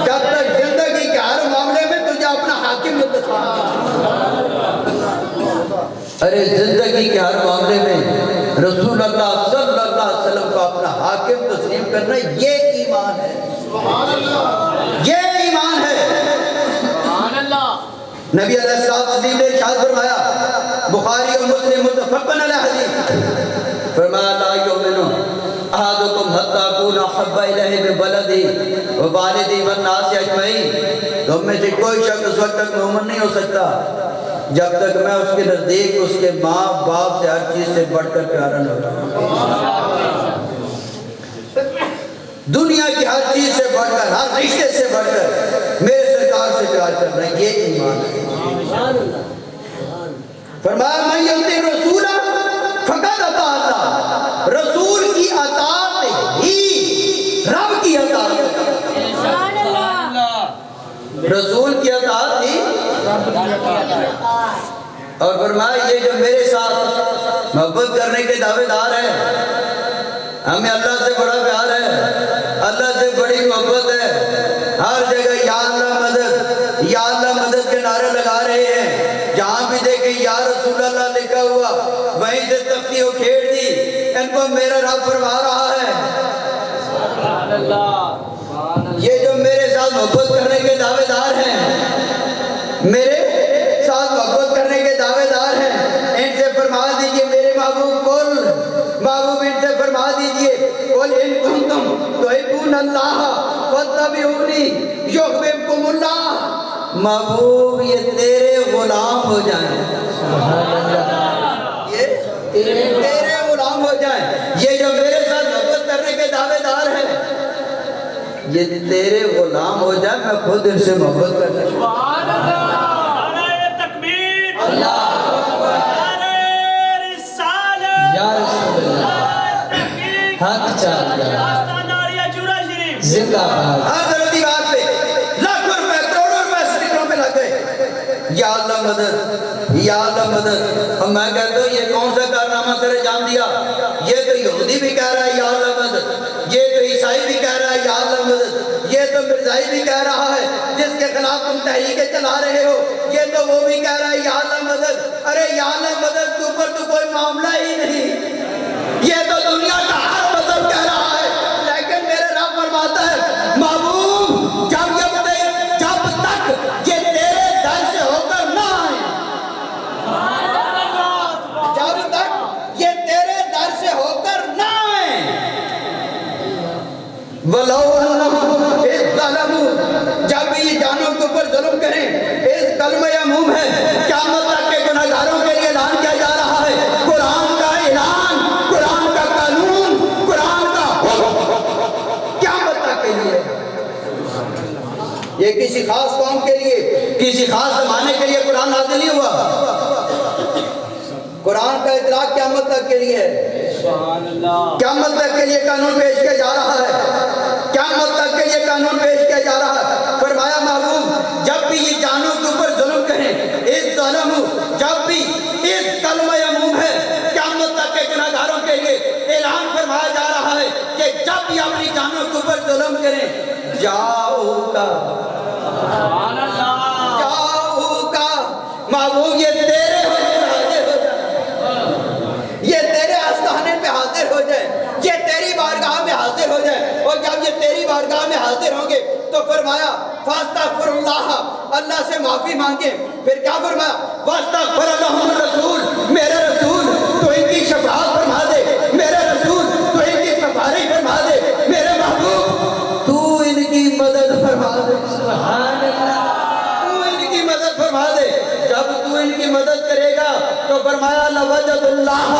جب تک زندگی کے ہر معاملے میں تجھے اپنا حاکم نہ تسلیم، ارے زندگی کے ہر معاملے میں رسول اللہ صلی اللہ علیہ وسلم کو اپنا حاکم تسلیم کرنا یہ ایمان ہے، یہ ایمان ہے۔ نبی علیہ السلام نے ارشاد فرمایا، بخاری اور مسلم متفقن علیہ حدیث، فرمایا لا یؤمن احدکم حتی اکون احب الیہ من ولدی ووالدی والناس اجمعین، تم میں سے کوئی شخص اس وقت تک مومن نہیں ہو سکتا جب تک میں اس کے نزدیک اس کے ماں باپ سے ہر چیز سے بڑھ کر پیارا نہ ہوں، دنیا کی ہر چیز سے بڑھ کر، ہر رشتے سے بڑھ کر میرے سرکار سے پیار کرنا، یہ ایمان ہے۔ فرمایا من یطیع الرسول فقد اطاع اللہ، رسول کی اطاعت ہی رب کی اطاعت ہے، رسول کی اطاعت ہی رب کی اطاعت ہے۔ اور فرمایا یہ جو میرے ساتھ محبت کرنے کے دعوے دار ہیں، ہمیں اللہ سے بڑا پیار ہے، اللہ سے بڑی محبت ہے، ہر جگہ یا اللہ مدد، یا اللہ مدد کے نعرے لگا رہے ہیں، جہاں بھی دیکھیں یا رسول اللہ لکھا ہوا وہیں سے تختی کھیڑ دی، ان کو میرا رب فرما رہا ہے۔ یہ جو میرے ساتھ محبت کرنے کے دعوے دار ہیں، میرے ساتھ محبت کرنے کے دعوے دار ہیں، ان سے فرما دیجئے میرے محبوب محبوب ان سے فرما دیجئے قل ان کنتم تحبون اللہ فاتبعونی یحببکم اللہ، محبوب یہ تیرے غلام ہو جائیں، یہ تیرے غلام ہو جائیں، یہ جو میرے ساتھ محبت کرنے کے دعوے دار ہیں یہ تیرے غلام ہو جائیں، میں خود ان سے محبت کرنے سبحان اللہ، نعرہ تکبیر، اللہ اکبر، نعرہ رسالت، یا رسول اللہ، حق چاہتا زندہ باد، ہر ضرورتی بات پہ لاکھوں روپے کروڑوں روپے سٹیکروں پہ لگ گئے، یا اللہ مدد، یا اللہ مدد، اور میں کہتا ہوں یہ کون سا کارنامہ سر انجام دیا، یہ تو یہودی بھی کہہ رہا ہے یا اللہ مدد، یہ تو عیسائی بھی کہہ رہا ہے یا اللہ مدد، یہ تو مرزائی بھی کہہ رہا ہے جس کے خلاف تم تحریکیں چلا رہے ہو، یہ تو وہ بھی کہہ رہا ہے یا اللہ مدد، ارے یا اللہ مدد کے اوپر تو کوئی معاملہ ہی نہیں، یہ عموم ہے، قیامت تک کے گناہگاروں کے لیے اعلان کیا جا رہا ہے۔ قرآن کا اعلان، قرآن کا قانون، قرآن کا حکم قیامت تک کے لیے۔ یہ کسی خاص قوم کے لیے، کسی خاص زمانے کے لیے قرآن نازل نہیں ہوا۔ قرآن کا اطلاق قیامت تک کے لیے ہے۔ قیامت تک کے لیے قانون پیش کیا جا رہا ہے، قیامت تک کے لیے قانون پیش کیا جا رہا ہے۔ فرمایا محبوب جب بھی یہ جانوں کے اوپر ظلم کریں، اس ظلم جب بھی اس کلمہ عموم ہے، قیامت تک کے گناہگاروں کے لیے اعلان فرمایا جا رہا ہے کہ جب بھی اپنی جانوں کے اوپر ظلم کریں، جاؤ کا محبوب یہ تیرے آستانے پہ حاضر ہو جائے، یہ تیری بارگاہ میں حاضر ہو جائے۔ اور جب یہ تیری بارگاہ میں حاضر ہوں گے تو فرمایا فاستغفر اللہ، اللہ سے معافی مانگے۔ پھر کیا فرمایا؟ واستغفر لهم الرسول، میرے رسول تو ان کی شفاعت فرما دے، میرے رسول تو ان کی سفارش فرما دے، میرے محبوب تو ان کی مدد فرما دے، سبحان اللہ، تو ان کی مدد فرما دے۔ جب تو ان کی مدد کرے گا تو فرمایا لوجد اللہ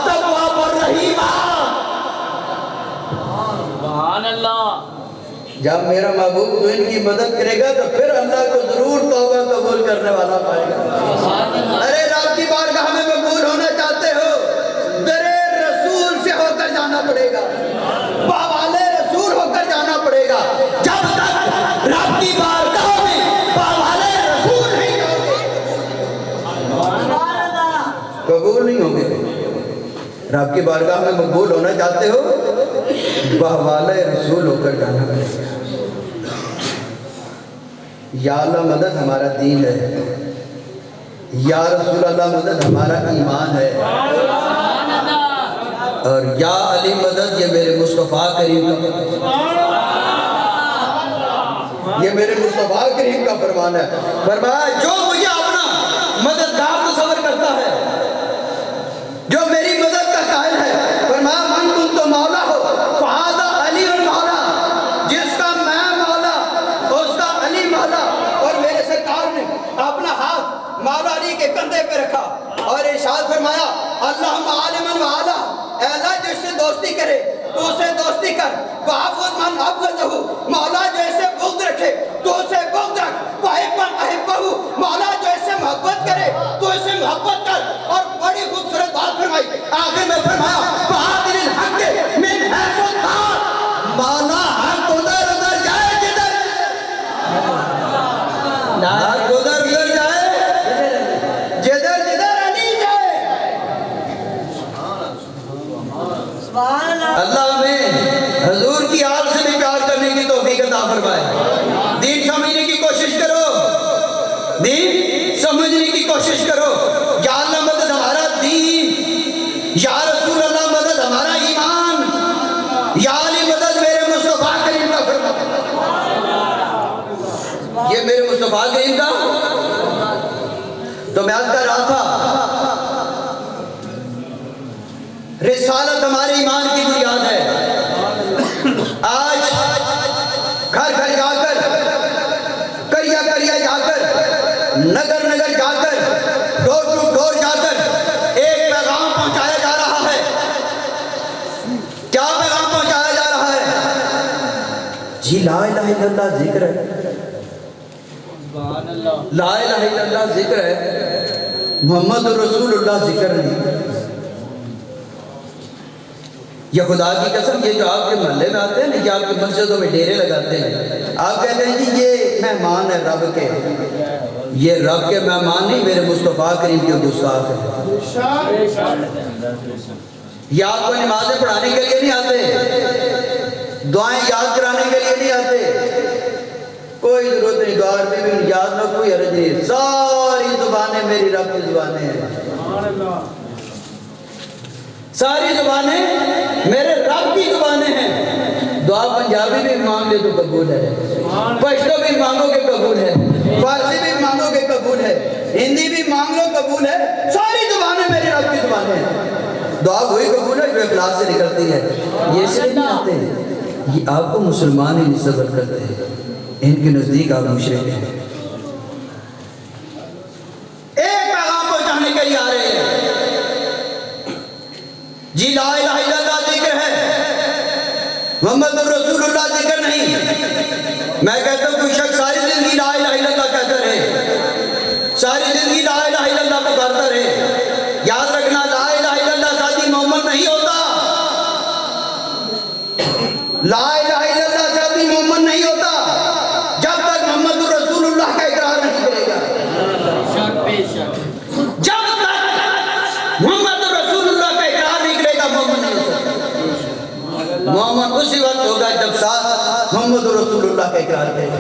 تواب الرحیم۔ سبحان اللہ۔ جب میرا محبوب تو ان کی مدد کرے گا تو پھر اللہ کو ضرور توبہ قبول کرنے والا پائے گا۔ ارے رب کی بارگاہ میں مقبول ہونا چاہتے ہو، در رسول سے ہو کر جانا پڑے گا، باوالے رسول ہو کر جانا پڑے گا۔ جب تک رب کی بارگاہ میں باوالے رسول نہیں ہوگے قبول نہیں ہوگے۔ رب کی بارگاہ میں مقبول ہونا چاہتے ہو، باوالے رسول ہو کر جانا پڑے گا۔ یا اللہ مدد ہمارا دین ہے، یا رسول اللہ مدد ہمارا ایمان ہے، اور یا علی مدد یہ میرے مصطفیٰ کریم کا یہ میرے مصطفیٰ کریم کا فرمان ہے۔ فرمایا جو مجھے اپنا مددگار تصور کرتا ہے، جو میری مدد کا قائل ہے، فرمایا من کن تو مولا ہو فہذا علی المولا، جس کا میں مولا اس کا علی مولا۔ اور میرے سرکار نے اپنا ہاتھ مولا علی کے کندھے پہ رکھا اور ارشاد فرمایا اللہم عالماً وعلا، اے اللہ جو اس سے دوستی کرے تو اسے دوستی کر، وَعَبْغُضْ مَنْ أَبْغَضَهُ، مولا جو اسے بغض رکھے تو اسے بغض رکھ، وَحِبْ مَنْ أَحِبَّهُ، مولا جو اسے محبت کرے تو اسے محبت کر۔ اور بڑی خوبصورت بات فرمائی، آخر میں فرمایا بہادر الحق من حیث الدار، مولا حق ادھر ادھر جائے جدھر، حق ادھر ادھر جائے جدھر جدھر علی جائے۔ اللہ ہمیں حضور کی آل سے بھی پیار کرنے کی توفیق عطا فرمائے۔ دین سمجھنے کی کوشش کرو، دین سمجھنے کی کوشش کرو۔ یا اللہ مدد ہمارا دین، یا رسول اللہ مدد ہمارا ایمان، یا علی مدد میرے مصطفیٰ کریم کا فرمان۔ یہ میرے مصطفیٰ کریم کا تو میں عرض کر رہا تھا رسالت ہمارے ایمان کی بنیاد ہے۔ آج گھر گھر جا کر، کریا کریا جا کر، نگر نگر جا کر، ڈور ٹو ڈور جا کر ایک پیغام پہنچایا جا رہا ہے۔ کیا پیغام پہنچایا جا رہا ہے؟ جی لا الہ الا اللہ ذکر ہے، لا الہ الا اللہ ذکر ہے، محمد رسول اللہ ذکر نہیں۔ یہ خدا کی قسم، یہ جو آپ کے محلے میں آتے ہیں نا، یہ آپ کی مسجدوں میں ڈیرے لگاتے ہیں، آپ کہتے ہیں جی یہ مہمان ہے رب کے، یہ رب کے مہمان نہیں، میرے مصطفیٰ کریم کے گستاخ ہیں۔ یہ آپ کو نمازیں پڑھانے کے لیے نہیں آتے، دعائیں یاد کرانے کے لیے نہیں آتے، کوئی ضرورت نہیں، دعا میں بھی یاد نہ، کوئی حرج نہیں، ساری زبانیں میری رب کی زبانیں ہیں، ساری زبانیں میرے رب کی زبانیں ہیں۔ دعا پنجابی بھی مانگ لے تو قبول ہے، پشتو بھی مانگو گے قبول ہے، فارسی بھی مانگو گے قبول ہے، ہندی بھی مانگ لو قبول ہے، ساری زبانیں میرے رب کی زبانیں ہیں۔ دعا وہی قبول ہے جو اخلاص سے نکلتی ہے۔ یہ اس لیے نہیں آتے، یہ آپ کو مسلمان ہی نسبت کرتے ہیں، ان کے نزدیک آپ مشرک ہیں۔ کر ہی آ رہے ہیں جی لا الہ الا اللہ ذکر ہے محمد رسول اللہ ذکر نہیں میں کہتا ہوں کوئی شخص ساری زندگی لا الہ الا اللہ کہتا رہے ساری زندگی لا الہ الا اللہ پکارتا رہے یاد رکھنا لا الہ الا اللہ ساتھی محمد نہیں ہوتا لا الہ الا اللہ ساتھی محمد نہیں ہوتا جب تک محمد رسول اللہ کا اقرار نہیں کرے گا جب تک محمد رسول اللہ کا اقرار نہیں کرے گا محمد نہیں ہو سکتا محمد اسی وقت ہوگا جب ساتھ محمد رسول اللہ کا اقرار کرے گا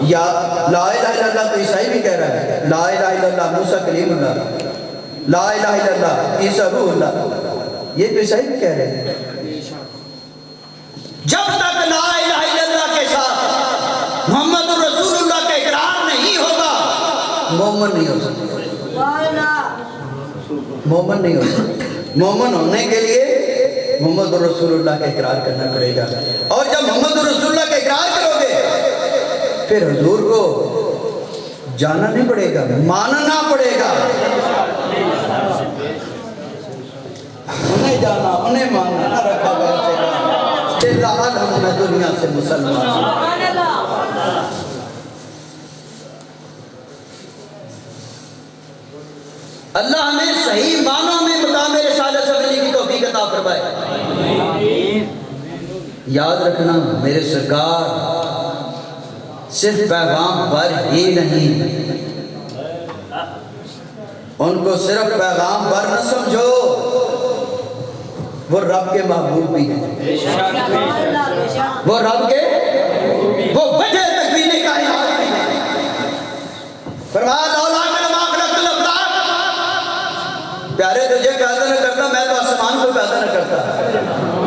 یا لا الہ الا اللہ تو عیسائی بھی کہہ رہا ہے لا الہ الا اللہ موسیٰ کلیم اللہ لا الہ الا اللہ عیسیٰ روح اللہ یہ تو عیسائی بھی کہہ رہے ہیں جب تک لا الہ الا اللہ کے ساتھ محمد رسول اللہ کا اقرار نہیں ہوگا مومن نہیں ہو سکتا مومن نہیں ہو سکتا مومن ہونے کے لیے محمد رسول اللہ کا اقرار کرنا پڑے گا اور جب محمد رسول اللہ کا اقرار کرو گے پھر حضور کو جانا نہیں پڑے گا ماننا پڑے گا انہیں جانا انہیں ماننا نہ رکھا گیا میں دنیا سے مسلمان اللہ ہمیں صحیح معنوں میں مقام رسالت سمجھنے کی توفیق عطا فرمائے یاد رکھنا میرے سرکار صرف پیغام پر ہی نہیں ان کو صرف پیغام پر نہ سمجھو وہ رب کے محبوب بھی ہیں وہ رب کے وہ وجہ تکوین کائنات بھی ہیں فرمایا لولا کہ لما خلقت الافلاق پیارے تجھے پیدا نہ کرتا میں تو آسمان کو پیدا نہ کرتا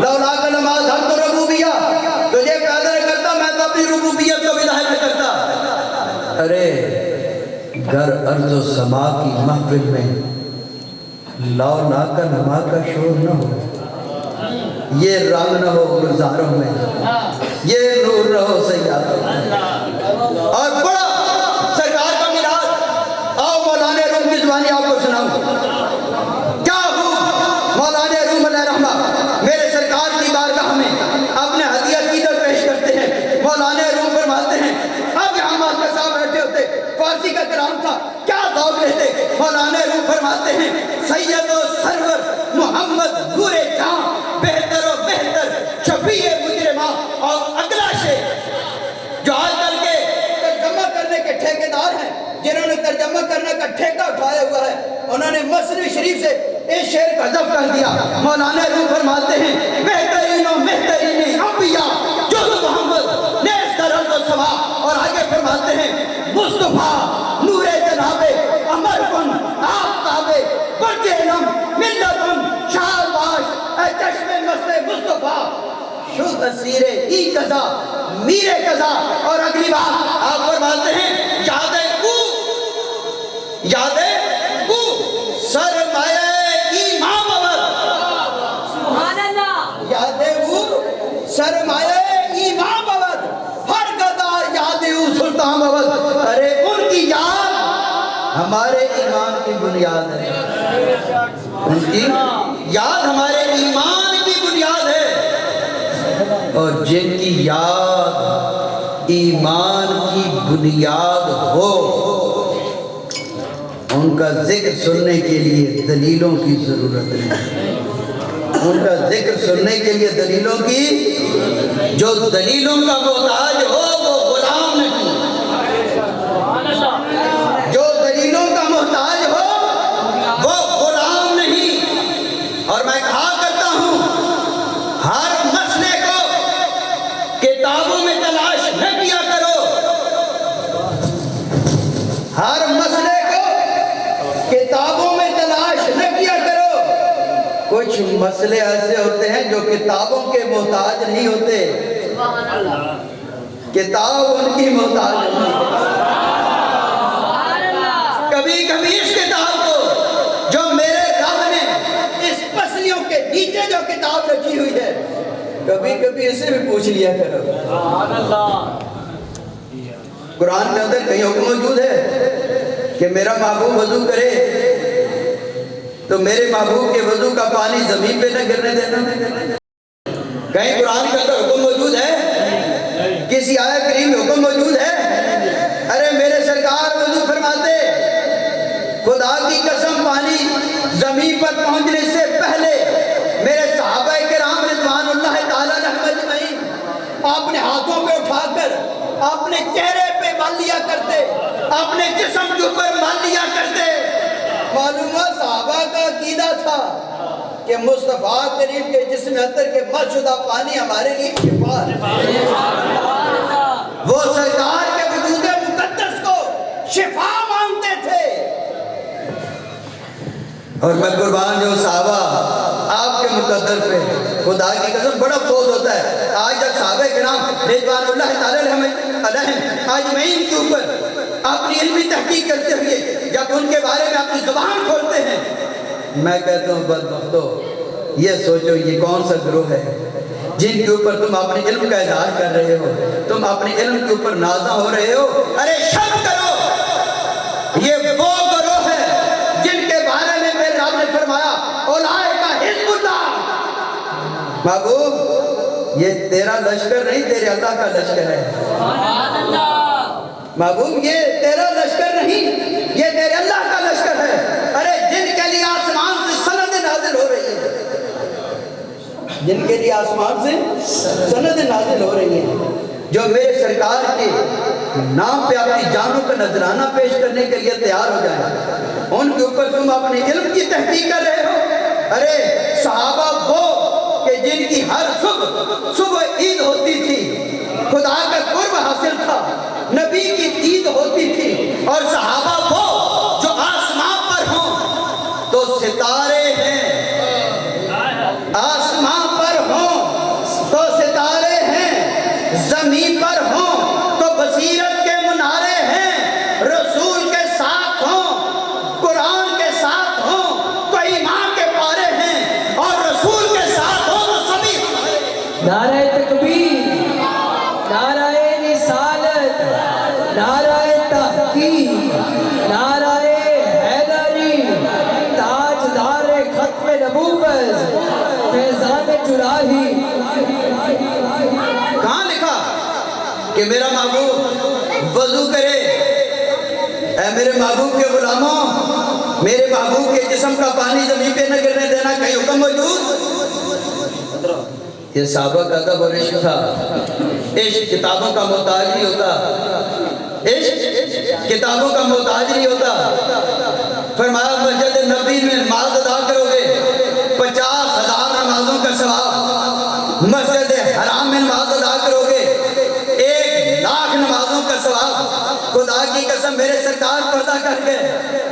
لولا کہ لما ظہرت ربوبیہ تجھے پیدا نہ کرتا میں تو اپنی ربوبیت کو بھی ظاہر نہ کرتا ارے گر ارض و سما کی محفل میں لولا کہ لما کا شور نہ ہو یہ رنگ نہ ہو گلزاروں میں یہ نور نہ ہو سیادوں میں اور بڑا سرکار کا میراث آؤ مولانا روم کی زبانی آپ کو سناؤں کیا ہوں مولانا روم علیہ رحمہ میرے سرکار کی بارگاہ میں اپنے ہدیہ عقیدت پیش کرتے ہیں مولانا روم فرماتے ہیں اب یہاں ماسٹر صاحب بیٹھے ہوتے فارسی کا کلام تھا کیا ذوق لیتے مولانا روم فرماتے ہیں سید و سرور محمد نور جہاں بہتر و بہتر شفیع مجرمہ اور اگلا شیخ جو آج کل کے ترجمہ کرنے کے ٹھیکیدار ہیں جنہوں نے ترجمہ کرنے کا ٹھیکہ اٹھایا ہوا ہے انہوں نے مصنوی شریف سے اس شعر کا حذف کر دیا مولانا روم فرماتے ہیں بہترین و بہترین انبیاء جو محمد نیز در ارض و سما اور آگے فرماتے ہیں مصطفیٰ نور جناب امر کن آفتاب برج علم ملتن شاہ باش اے چشم مست مصطفیٰ شد اسیر ای قضا میر قضا اور اگلی بات آپ فرماتے ہیں یاد او سرمایہ امام ابد سبحان اللہ یاد او سرمایہ امام ابد ہر قضا یاد او سلطان ابد ارے ان کی یاد ہمارے ایمان کی بنیاد ہے ان کی یاد ہمارے ایمان کی بنیاد ہے اور جن کی یاد ایمان کی بنیاد ہو ان کا ذکر سننے کے لیے دلیلوں کی ضرورت نہیں ان کا ذکر سننے کے لیے دلیلوں کی جو دلیلوں کا محتاج ہو وہ غلام نہیں جو دلیلوں کا محتاج ہو وہ غلام نہیں اور میں کہا کرتا ہوں ہر مسئلے کو کتابوں میں تلاش نہ کیا کرو ہر مسئلے کو کتابوں میں تلاش نہ کیا کرو کچھ مسئلے ایسے ہوتے ہیں جو کتابوں کے محتاج نہیں ہوتے کتاب ان کی محتاج نہیں کبھی کبھی اس کتاب کو جو میرے رب نے اس پسلیوں کے نیچے جو کتاب رکھی ہوئی ہے کبھی کبھی اسے بھی پوچھ لیا کرو قرآن کے اندر کہیں حکم موجود ہے کہ میرا محبوب وضو کرے تو میرے محبوب کے وضو کا پانی زمین پہ نہ گرنے دینا؟ کہیں قرآن کا تو حکم موجود ہے؟ کسی آیت کریم میں حکم موجود ہے؟ ارے میرے سرکار وضو فرماتے، خدا کی قسم پانی زمین پر پہنچنے سے پہلے میرے صحابہ کرام رضوان اللہ تعالیٰ عنہم اجمعین اپنے ہاتھوں پہ اٹھا کر اپنے چہرے پہ مل لیا کرتے، اپنے جسم کے اوپر مل لیا کرتے۔ معلوم ہے صحابہ کا عقیدہ تھا کہ مصطفیٰ کریم کے جسم اطہر کے مس شدہ پانی ہمارے لیے شفا ہے۔ وہ سرکار کے وجود مقدس کو شفا مانتے تھے۔ اور میں قربان جو صحابہ آپ کے مقدر پہ خدا کی قسم بڑا افسوس ہوتا ہے، آج جب صحابہ کرام رضوان اللہ تعالیٰ علیہم اجمعین کے اوپر اپنی علمی تحقیق کرتے ہوئے جب ان کے بارے میں اپنی زبان کھولتے ہیں، میں کہتا ہوں بدبختو، یہ سوچو یہ کون سا گروہ ہے جن کے اوپر تم اپنے علم کا اظہار کر رہے ہو، تم اپنے علم کے اوپر نازاں ہو رہے ہو۔ ارے شرم کرو، یہ وہ گروہ ہے جن کے بارے میں میرے رب نے فرمایا اولئک حزب اللہ۔ محبوب یہ تیرا لشکر نہیں، تیرے اللہ کا لشکر ہے۔ محبوب یہ تیرا لشکر نہیں، یہ تیرے اللہ کا لشکر ہے۔ ارے جن کے لیے آسمان سے سند نازل ہو رہی ہے، جن کے لیے آسمان سے سند نازل ہو رہی ہے، جو میرے سرکار کے نام پہ اپنی جانوں کا نذرانہ پیش کرنے کے لیے تیار ہو جائیں، ان کے اوپر تم اپنے علم کی تحقیق کر رہے ہو۔ ارے صحابہ وہ کہ جن کی ہر صبح عید ہوتی تھی، خدا کا قرب حاصل تھا، نبی کی عید ہوتی تھی، اور صحابہ وہ جو آسمان پر ہوں تو ستارے ہیں، آسمان پر ہوں تو ستارے ہیں، زمین پر ہوں تو بصیرت کے منارے ہیں، رسول کے ساتھ ہوں، قرآن کے ساتھ ہوں تو ایمان کے پارے ہیں، اور رسول کے ساتھ ہوں تو سبھی نعرہ تکبیر، نعرہ رسالت، نعرہ تحقیق، نعرہ حیدری، تاجدار ختم نبوت، فیضان جراحی۔ کہاں لکھا کہ میرا محبوب وضو کرے؟ اے میرے محبوب کے غلاموں، میرے محبوب کے جسم کا پانی زمین پہ نہ گرنے دینا کہیں حکم موجود؟ یہ صحابہ کا ادب اور عشق تھا۔ عشق کتابوں کا محتاج نہیں ہوتا، عشق کتابوں کا محتاج نہیں ہوتا۔ فرمایا مسجد نبی میں نماز ادا کرو گے 50,000 نمازوں کا ثواب، مسجد حرام میں نماز ادا کرو گے 1,00,000 نمازوں کا ثواب۔ خدا کی قسم میرے سرکار پردہ کر کے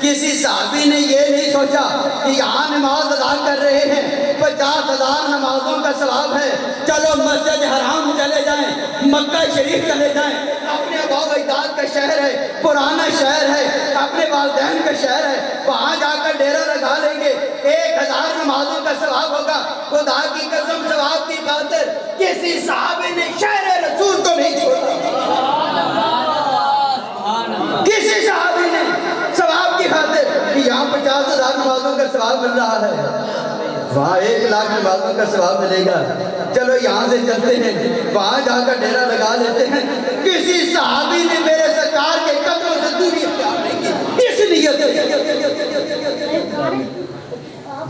کسی صحابی نے یہ نہیں سوچا کہ یہاں نماز ادا کر رہے ہیں 50,000 نمازوں کا ثواب ہے، چلو مسجد حرام چلے جائیں، مکہ شریف چلے جائیں، اپنے آباء و اجداد کا شہر ہے، پرانا شہر ہے، اپنے والدین کا شہر ہے، وہاں جا کر ڈیرا لگا لیں گے 1,000 نمازوں کا ثواب ہوگا۔ خدا کی قسم ثواب کی خاطر کسی صحابی نے شہر رسول کو نہیں چھوڑا، کسی صحابی نے ثواب کی خاطر کہ یہاں 50,000 نمازوں کا ثواب مل رہا ہے، وہاں 1,00,000 نمازوں کا ثواب ملے گا، چلو یہاں سے چلتے ہیں، وہاں جا کر ڈیرا لگا لیتے ہیں۔ کسی صحابی نے میرے سرکار کے قدموں سے دوری اختیار نہیں کی، اس نیت سے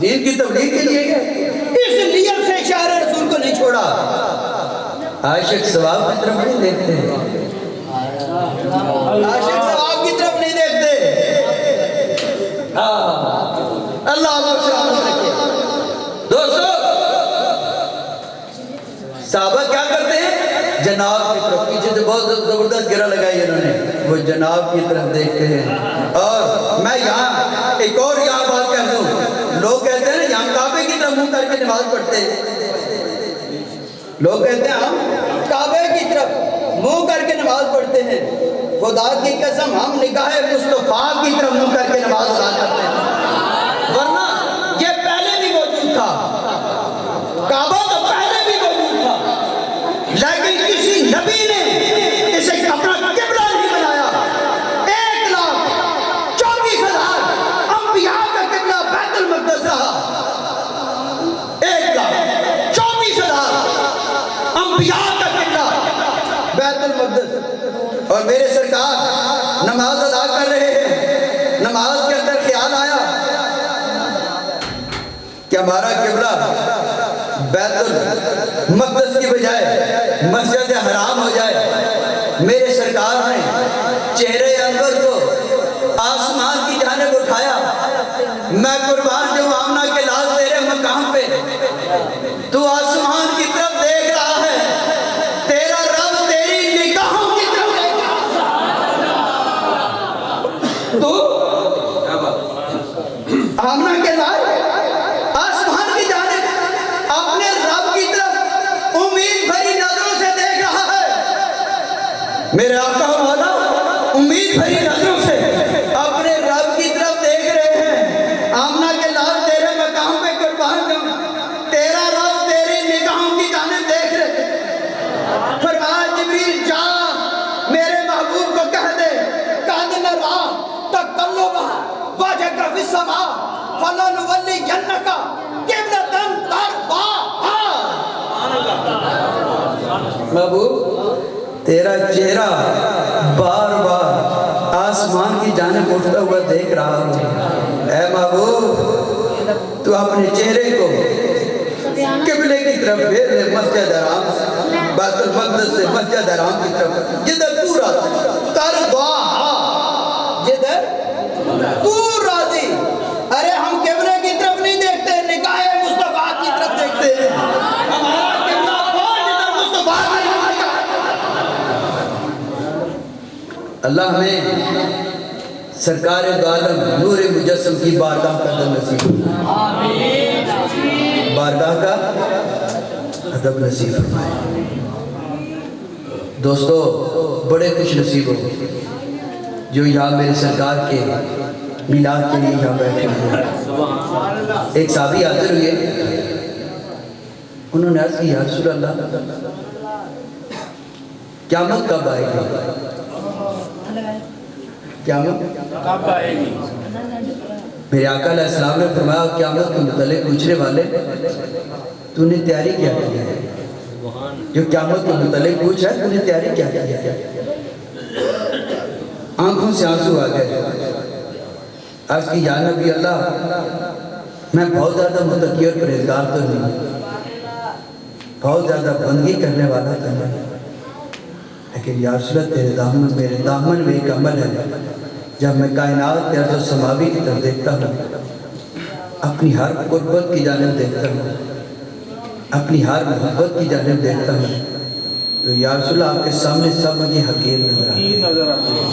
دین کی تبلیغ کے لیے گئے، اس نیت سے شہر رسول کو نہیں چھوڑا۔ عاشق ثواب کی طرف نہیں دیکھتے، عاشق ثواب کی طرف نہیں دیکھتے۔ اللہ آپ سلامت رکھے۔ دوستو صحابہ کیا کرتے ہیں؟ جناب کی طرف، پیچھے سے بہت زبردست گرہ لگائی انہوں نے، وہ جناب کی طرف دیکھتے ہیں۔ اور میں یہاں ایک اور یہاں بات کر دوں، لوگ کہتے ہیں یہاں کعبے کی طرف منہ کر کے نماز پڑھتے ہیں، لوگ کہتے ہیں ہم کعبے کی طرف منہ کر کے نماز پڑھتے ہیں۔ خدا کی قسم ہم نگاہ مصطفیٰ کی طرف منہ کر کے نماز ادا کرتے ہیں، ورنہ یہ پہلے بھی موجود تھا، کعبہ تو پہلے بھی موجود تھا، لیکن کسی نبی نے اسے اپنا قبلہ نہیں بنایا۔ 1,24,000 انبیاء کا قبلہ بیت المقدس المقدس اور میرے سرکار نماز ادا کر رہے ہیں. نماز کے اندر خیال آیا کہ ہمارا قبلہ بیت المقدس کی بجائے مسجد حرام ہو جائے. میرے سرکار نے چہرے انور کو آسمان کی جانب اٹھایا. میں قربان جو آمنہ کے لال تیرے مقام پہ تو آسمان کی طرف دیکھ رہا ہے, تیرا رب تیری نگاہوں کی طرف دیکھ رہا ہے. تو آمنہ کے لال آسمان کی جانب اپنے رب کی طرف امید بھری نظروں سے دیکھ رہا ہے. میرے آقا و مولا امید بھری نظروں سے اپنے رب کی طرف دیکھ رہے ہیں. آمنہ کے لال تیرے مقام پہ قربان جاؤں, تیرا رب تیری نگاہوں کی جانب دیکھ رہے. فرمایا جبریل جا میرے محبوب کو کہہ دے قد نرا تقلبہ وجہک فی السماء فلنولینک قبلۃ ترضاھا. محبوب تیرا چہرہ بار بار آسمان کی جانب اٹھتا ہوا دیکھ رہا ہوں. اے محبوب تو اپنے چہرے کو قبلے کی طرف پھیر لے, مسجد حرام سے بیت المقدس سے مسجد حرام کی طرف جدھر تو راضی ترضاھا, جدھر تو راضی. ارے ہم قبلے کی طرف نہیں دیکھتے, نگاہ مصطفیٰ کی طرف دیکھتے ہیں. ہمارا قبلہ وہ جدھر مصطفیٰ کا نگاہ. اللہ ہمیں سرکار دو عالم نور مجسم کی بارگاہ کا ادب نصیب فرمائے. بارگاہ کا ادب نصیب فرمائے. دوستو بڑے خوش نصیب ہو جو یہاں میرے سرکار کے میلاد کے لیے یہاں بیٹھے ہوئے. ایک صحابی حاضر ہوئے, انہوں نے عرض کی یا رسول اللہ قیامت کب آئے گی؟ قیامت کب آئے گی؟ میرے آقا علیہ السلام نے فرمایا قیامت کے متعلق پوچھنے والے تو نے تیاری کیا کی ہے؟ جو قیامت کے متعلق پوچھا ہے تو نے تیاری کیا کی ہے؟ آنکھوں سے آنسو آ گئے. عرض کی یا نبی اللہ میں بہت زیادہ متقی اور پرہیزگار تو نہیں, بہت زیادہ بندگی کرنے والا تو نہیں, لیکن یا رسول اللہ تیرے دامن میرے دامن میں ایک عمل ہے. جب میں کائنات ارض و سماوی کی طرف دیکھتا ہوں, اپنی ہر قربت کی جانب دیکھتا ہوں, اپنی ہر محبت کی جانب دیکھتا ہوں, تو یا رسول اللہ آپ کے سامنے سب مجھے حقیر نظر آتے ہیں.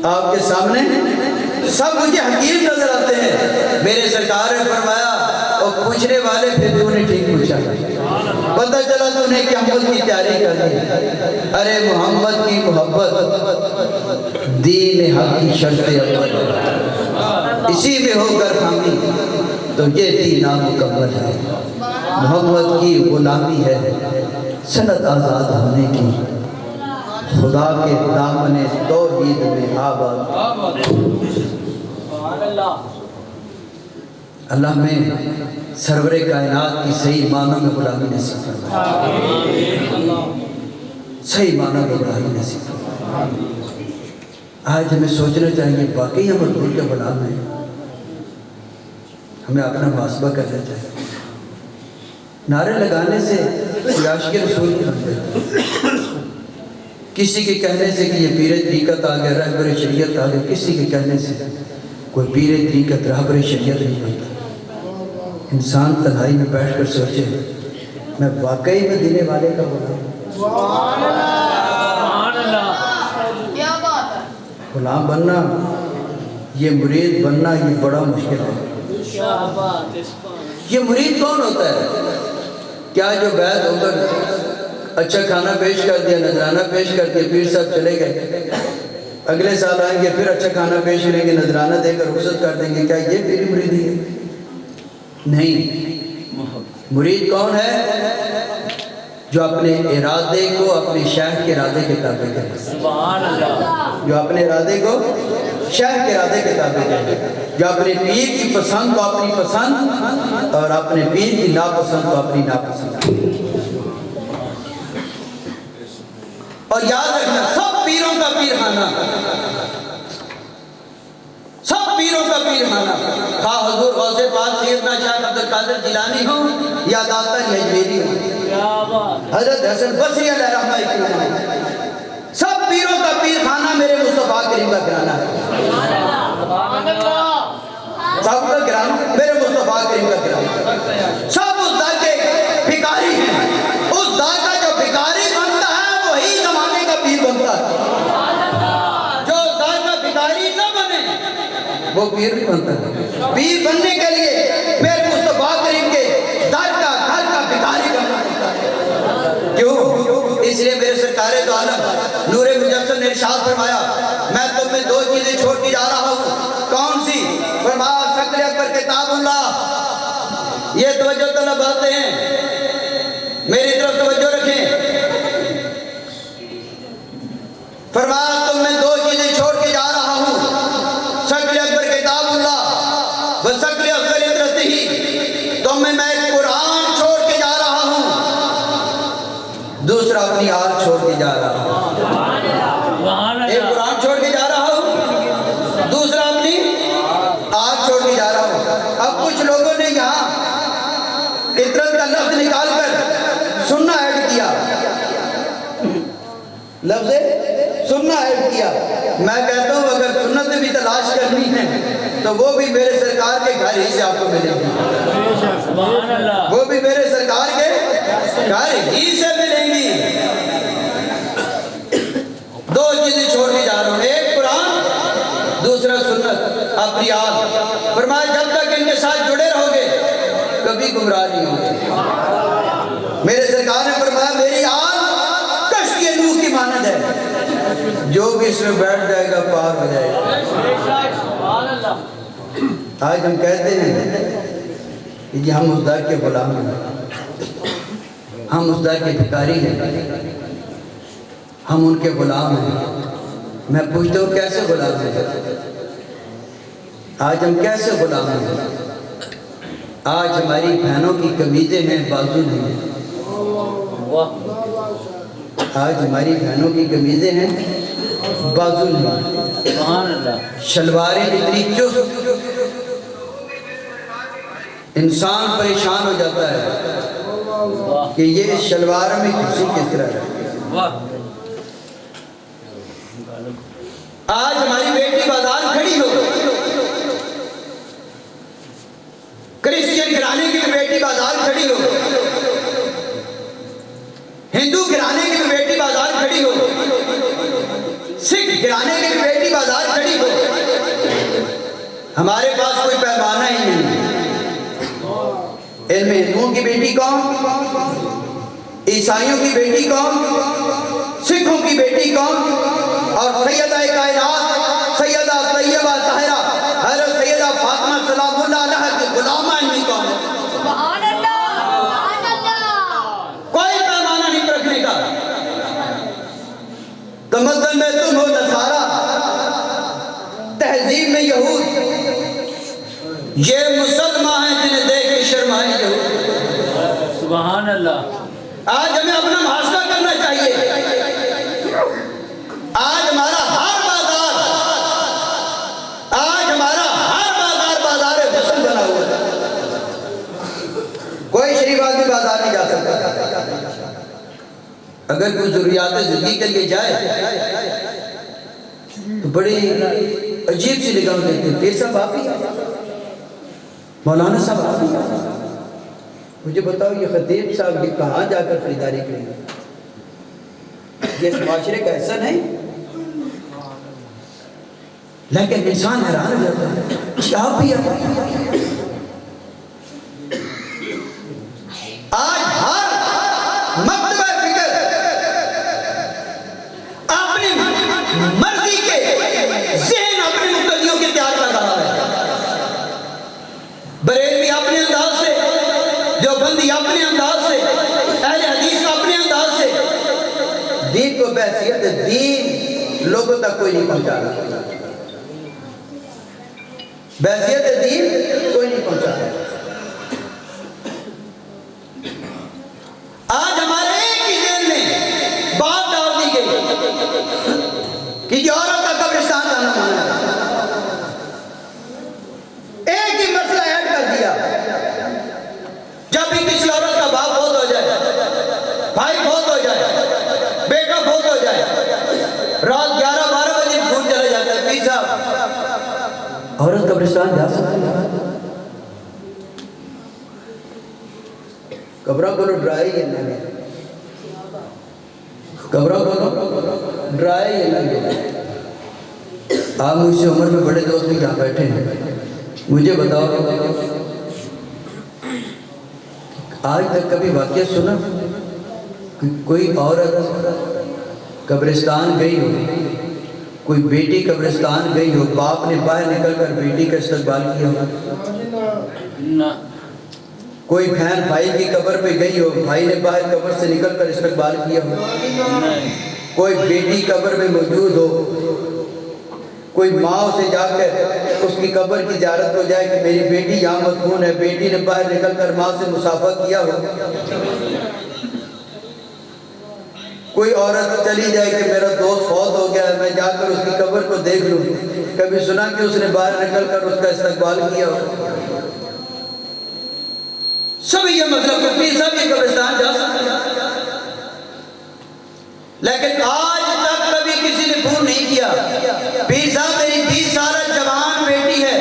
آپ کے سامنے سب مجھے حقیر نظر آتے ہیں. میرے سرکار نے فرمایا اور پوچھنے والے پھر تو نے ٹھیک پوچھا, پتہ چلا تو نے قیامت کی تیاری کر دی. ارے محمد کی محبت دین حق کی شرط اول, اسی میں ہو کر خامی تو یہ دین نامکمل ہے. محمد کی غلامی ہے سنت آزاد ہونے کی, خدا کے دامن توحید میں آباد. اللہ میں سرور کائنات کی صحیح معنی میں غلامی نصیب فرمائے, صحیح معنی میں غلامی نصیب فرمائے. آج ہمیں سوچنا چاہیے واقعی ہم حضور کے غلام ہیں, ہمیں اپنا محاسبہ کرنا چاہیے. نعرے لگانے سے کوئی عاشق رسول نہیں بنتے, کسی کے کہنے سے کہ یہ پیر طریقت آ گیا, رہبر شریعت آ گیا, کسی کے کہنے سے کوئی پیر طریقت رہبر شریعت نہیں بنتا. انسان تنہائی میں بیٹھ کر سوچے میں واقعی میں دینے والے کا غلام ہوں. غلام بننا, یہ مرید بننا, یہ بڑا مشکل ہے. یہ مرید کون ہوتا ہے؟ کیا جو بیعت ہو کر اچھا کھانا پیش کر دیا, نذرانہ پیش کر دیا, پیر صاحب چلے گئے, اگلے سال آئیں گے پھر اچھا کھانا پیش کریں گے, نذرانہ دے کر رخصت کر دیں گے, کیا یہ میری مریدی ہے؟ نہیں. مرید کون ہے؟ جو اپنے ارادے کو اپنے شیخ کے ارادے کے تابع کرے. سبحان اللہ. جو اپنے ارادے کو شیخ کے ارادے کے تابع کرے, جو اپنے پیر کی پسند کو اپنی پسند اور اپنے پیر کی ناپسند کو اپنی ناپسند. اور یاد رکھنا سب پیروں کا پیر خانہ، سب پیروں کا پیر خانہ، خواہ حضور غوث پاک سیدنا شاہ عبد القادر جیلانی ہو یا داتا اجمیری ہو، حضرت حسن بصری علیہ رحمہ اکرام، سب پیروں کا پیر خانہ میرے مصطفیٰ کریم کا گھرانہ ہے، سب کا گھرانہ میرے مصطفیٰ کریم کا گھرانہ، سب اس در کے بھکاری ہیں، اس در کا جو بھکاری بنتا ہے وہی زمانے کا پیر بنتا ہے، جو در کا بھکاری نہ بنے وہ پیر نہیں بنتا ہے۔ پیر بننے کے لیے میرے مصطفیٰ کریم کے در کا گھر کا بھکاری بننا ہوتا ہے۔ کیوں؟ اس لیے میرے سرکار دو عالم نور مجسم نے ارشاد فرمایا میں تم میں دو چیزیں چھوڑ کے جا رہا ہوں، کون سی؟ فرمایا شکل اکبر کتاب اللہ، یہ توجہ طلب باتیں ہیں، میری طرف توجہ رکھیں، فرمایا تم میں دو چیزیں چھوڑ کے جا رہا ہوں، شکل اکبر کتاب اللہ و شکل افضل رسطی، تم میں ایک قرآن چھوڑ کے جا رہا ہوں، دوسرا اپنی آل چھوڑ کے جا رہا ہوں، ایک قرآن چھوڑ کے جا رہا ہوں، دوسرا اپنی آل چھوڑ کے جا رہا ہوں۔ اب کچھ لوگوں نے یہاں اطرت کا لفظ نکال کر سننا ایڈ کیا، لفظ سننا ایڈ کیا، میں کہتا ہوں اگر سنت بھی تلاش کرنی ہے تو وہ بھی میرے سرکار کے گھر ہی سے آپ کو ملے گی، وہ بھی میرے سرکار کے گھر ہی سے ملیں گی۔ دو چیزیں چھوڑ کے جا رہا ہوں، ایک قرآن، دوسرا سنت اپنی آل، فرمایا جب تک ان کے ساتھ جڑے رہو گے کبھی گمراہ نہیں ہوگے۔ میرے سرکار نے فرمایا میری آل کشتی نوح کی مانند ہے، جو بھی اس میں بیٹھ جائے گا پار ہو جائے گا۔ آج ہم کہتے ہیں کہ ہم اس در کے غلام ہیں، ہم اس در کے بھکاری ہیں، ہم ان کے غلام ہیں۔ میں پوچھتا ہوں کیسے غلام ہیں؟ آج ہم کیسے غلام ہیں؟ آج ہماری بہنوں کی قمیضیں ہیں، بازو نہیں ہیں، آج ہماری بہنوں کی قمیضیں ہیں، بازو نہیں ہیں، شلواریں اتنی چست، انسان پریشان ہو جاتا ہے کہ یہ شلوار میں کسی کس طرح ہے۔ آج ہماری بیٹی بازار کھڑی ہو، کرسچین گھرانے کی بیٹی بازار کھڑی ہو، ہندو گھرانے کی بیٹی بازار کھڑی ہو، سکھ گھرانے کی بیٹی بازار کھڑی ہو، ہمارے پاس کوئی پیمانہ ہی نہیں۔ علم ہندوؤں کی بیٹی کون، عیسائیوں کی بیٹی کون، سکھوں کی بیٹی کون، اور سیدہ کائنات سیدہ طیبہ طاہرہ حضرت سیدہ فاطمہ سلام اللہ علیہ کے غلامہ علمی کون ہے؟ سبحان اللہ، سبحان اللہ۔ کوئی پیمانہ نہیں رکھنے کا۔ تمدن میں تم ہو نصارہ، تہذیب میں یہود، یہ مسلمان ہیں جنہیں دیکھ کے شرمائے یہود۔ سبحان اللہ۔ آج ہمیں اپنا محاسبہ کرنا چاہیے۔ آج ہمارا ہر بازار، آج ہمارا ہر بازار حسن بنا ہوا ہے۔ کوئی شریف آدمی بازار نہیں جا سکتا، اگر کوئی ضروریات زندگی کے لیے جائے تو بڑی عجیب سی نگاہ دیتے ہیں، پیر صاحب آپ ہی، مولانا صاحب آپ ہی، مجھے بتاؤ یہ خطیب صاحب یہ کہاں جا کر خریداری کریں گے؟ یہ اس معاشرے کا حصہ نہیں، لیکن انسان حیران ہو جاتا ہے آپ بھی آج ہر مکتبہ فکر اپنی مرضی کے ذہن اپنے مقتدیوں کے تیار کر رہا ہے۔ بریلوی اپنے انداز سے، دیوبندی اپنے انداز سے، اہل حدیث اپنے انداز سے، دین کو بحثیت دین لوگوں تک کوئی نہیں پہنچا رہا، بحثیت دین کوئی نہیں پہنچا رہا۔ آج ہمارے ایک ہی ذہن میں بات ڈال دی گئی عورت قبرستان جا سکتی ہے؟ قبروں کو ڈرائے یہ لگے، قبروں کو ڈرائے یہ لگے۔ آپ مجھ سے عمر میں بڑے دوست بھی جہاں بیٹھے ہیں، مجھے بتاؤ آج تک کبھی واقعہ سنا کہ کوئی عورت قبرستان گئی ہو، کوئی بیٹی قبرستان گئی ہو، باپ نے باہر نکل کر بیٹی کا استقبال کیا ہو؟ کوئی بہن بھائی کی قبر پہ گئی ہو، بھائی نے باہر قبر سے نکل کر استقبال کیا ہو؟ کوئی بیٹی قبر میں موجود ہو، کوئی ماں سے جا کر اس کی قبر کی زیارت ہو جائے کہ میری بیٹی یہاں مدفون ہے، بیٹی نے باہر نکل کر ماں سے مصافحہ کیا ہو؟ کوئی عورت چلی جائے کہ میرا دوست فوت ہو گیا ہے، میں جا کر اس کی قبر کو دیکھ لوں، کبھی سنا کہ اس نے باہر نکل کر اس کا استقبال کیا ہو؟ سب یہ مطلب کہ پیر صاحب یہ قبرستان جا سکتے ہیں، لیکن آج تک کبھی کسی نے فون نہیں کیا پیر صاحب میری 20 سالہ جوان بیٹی ہے،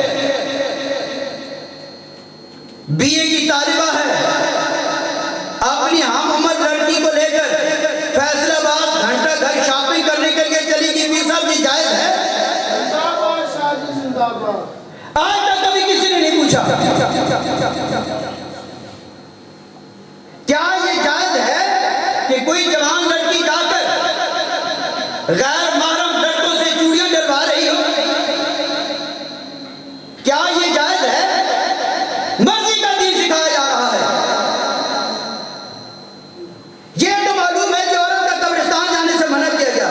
بی اے کی طالبہ ہے، اپنی ہم عمر لڑکی کو لے کر فیصل آباد گھنٹہ گھر شاپنگ کرنے کے لیے چلی گئی، پیر صاحب یہ جائز ہے؟ آج تک کبھی کسی نے نہیں پوچھا کیا یہ جائز ہے کہ کوئی جوان لڑکی جا کر غیر محرم لڑکوں سے چوڑیاں ڈلوا رہی ہو؟ کیا یہ جائز ہے؟ مرضی کا دین سکھایا جا رہا ہے۔ یہ تو معلوم ہے کہ عورت کا قبرستان جانے سے منع کیا گیا۔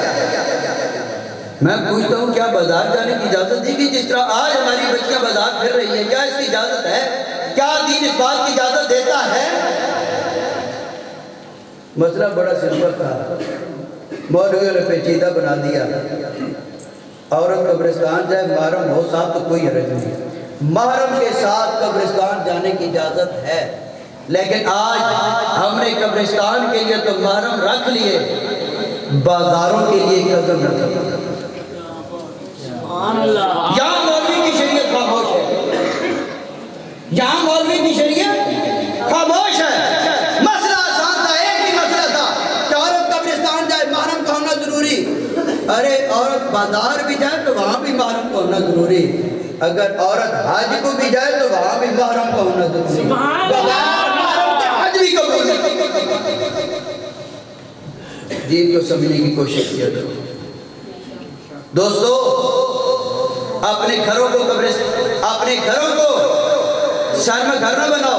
میں پوچھتا ہوں کیا بازار جانے کی اجازت دی گئی؟ جس طرح آج ہماری بچیاں بازار پھر رہی ہیں، کیا اس کی اجازت ہے؟ کیا دین اس بات کی اجازت دیتا ہے؟ مسئلہ بڑا سمپل تھا، مولویوں نے پیچیدہ بنا دیا۔ عورت قبرستان جائے محرم ہو ساتھ تو کوئی حرج نہیں، محرم کے ساتھ قبرستان جانے کی اجازت ہے، لیکن آج ہم نے قبرستان کے لیے تو محرم رکھ لیے، بازاروں کے لیے قدم رکھ لیے۔ یہاں مولوی کی شریعت خاموش ہے، یہاں مولوی کی شریعت خاموش ہے۔ ارے عورت بازار بھی جائے تو وہاں بھی محرم کو ہونا ضروری، اگر عورت حج کو بھی جائے تو وہاں بھی محرم کو ہونا ضروری، بغیر محرم کے حج بھی قبول نہیں۔ دین کو سمجھنے کی کوشش کیا کرو دوستو، اپنے گھروں کو شرم گھر نہ بناؤ۔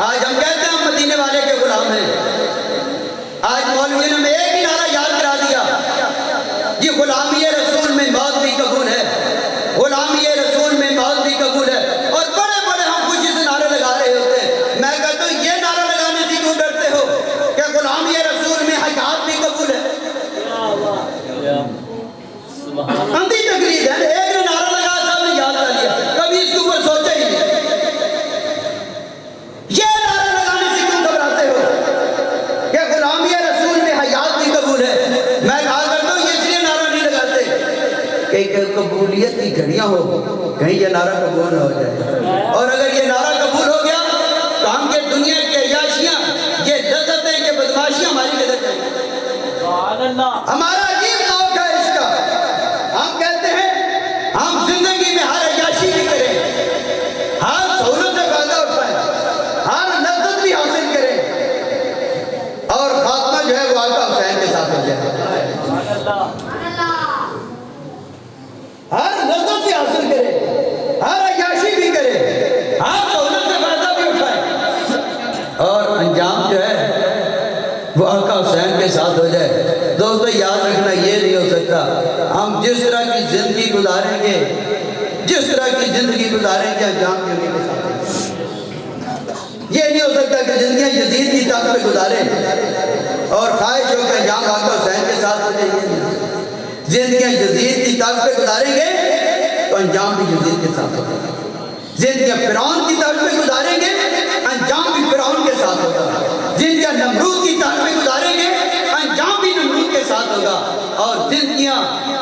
آج ہم کہتے ہیں ہم مدینے والے کے غلام ہیں، آج مولوی نے ہمیں ایک ہی نعرہ یاد کرا دیا، یہ غلامی رسول میں موت بھی قبول ہے، غلامی رسول میں موت بھی قبول ہے، اور بڑے بڑے ہم خوشی سے نعرے لگا رہے ہوتے ہیں۔ میں کہتا ہوں یہ نعرہ لگانے سے کیوں ڈرتے ہو کہ غلامی رسول میں حیات بھی قبول ہے؟ اندھی تقریر ہے، ایک نے نعرہ لگا سب نے یاد کر لیا، کبھی اس کے اوپر سوچا ہی نہیں۔ یہ نعرہ لگانے سے کیوں گھبراتے ہو کہ غلامی رسول میں حیات بھی قبول ہے؟ میں کہا کرتا ہوں یہ اس لیے نعرہ نہیں لگاتے کہ قبولیت کی گھڑیاں ہو، کہیں یہ نعرہ قبول نہ ہو جائے، اور اگر یہ نعرہ قبول ہو گیا تو ہم کے دنیا کی عیاشیاں، یہ لذتیں، یہ بدماشیاں ہماری نظر جائیں۔ ہمارا عجیب ذوق ہے اس کا، ہم کہتے ہیں ہم زندگی میں ہر عیاشی بھی کریں، ہر سہولت سے فائدہ اٹھائیں، ہر لذت بھی حاصل کریں، اور خاتمہ جو ہے وہ آقا حسین کے ساتھ ہو جائے، ہر لذت بھی حاصل کرے، ہر عیاشی بھی کرے، ہر سہولت سے فائدہ بھی اٹھائے، اور انجام جو ہے وہ آقا حسین کے ساتھ ہو جائے۔ دوستو یاد رکھنا یہ نہیں ہو سکتا ہم جس طرح کی زندگی گزاریں گے، جس طرح کی زندگی گزاریں گے انجام بھی انہیں کے ساتھ ہے۔ یہ نہیں ہو سکتا کہ زندگیاں یزید کی طاقت پہ گزاریں اور خواہش ہو کہ انجام آقا حسین کے ساتھ ہو جائے۔ زندگیاں یزید کی طاقت پہ گزاریں گے تو انجام بھی یزید کے ساتھ ہوگا، زندگیاں فرعون کی طاقت پہ گزاریں گے انجام بھی فرعون کے ساتھ ہوگا، زندگیاں نمرود کی طاقت پہ گزاریں گے انجام بھی نمرود کے ساتھ ہوگا، اور زندگیاں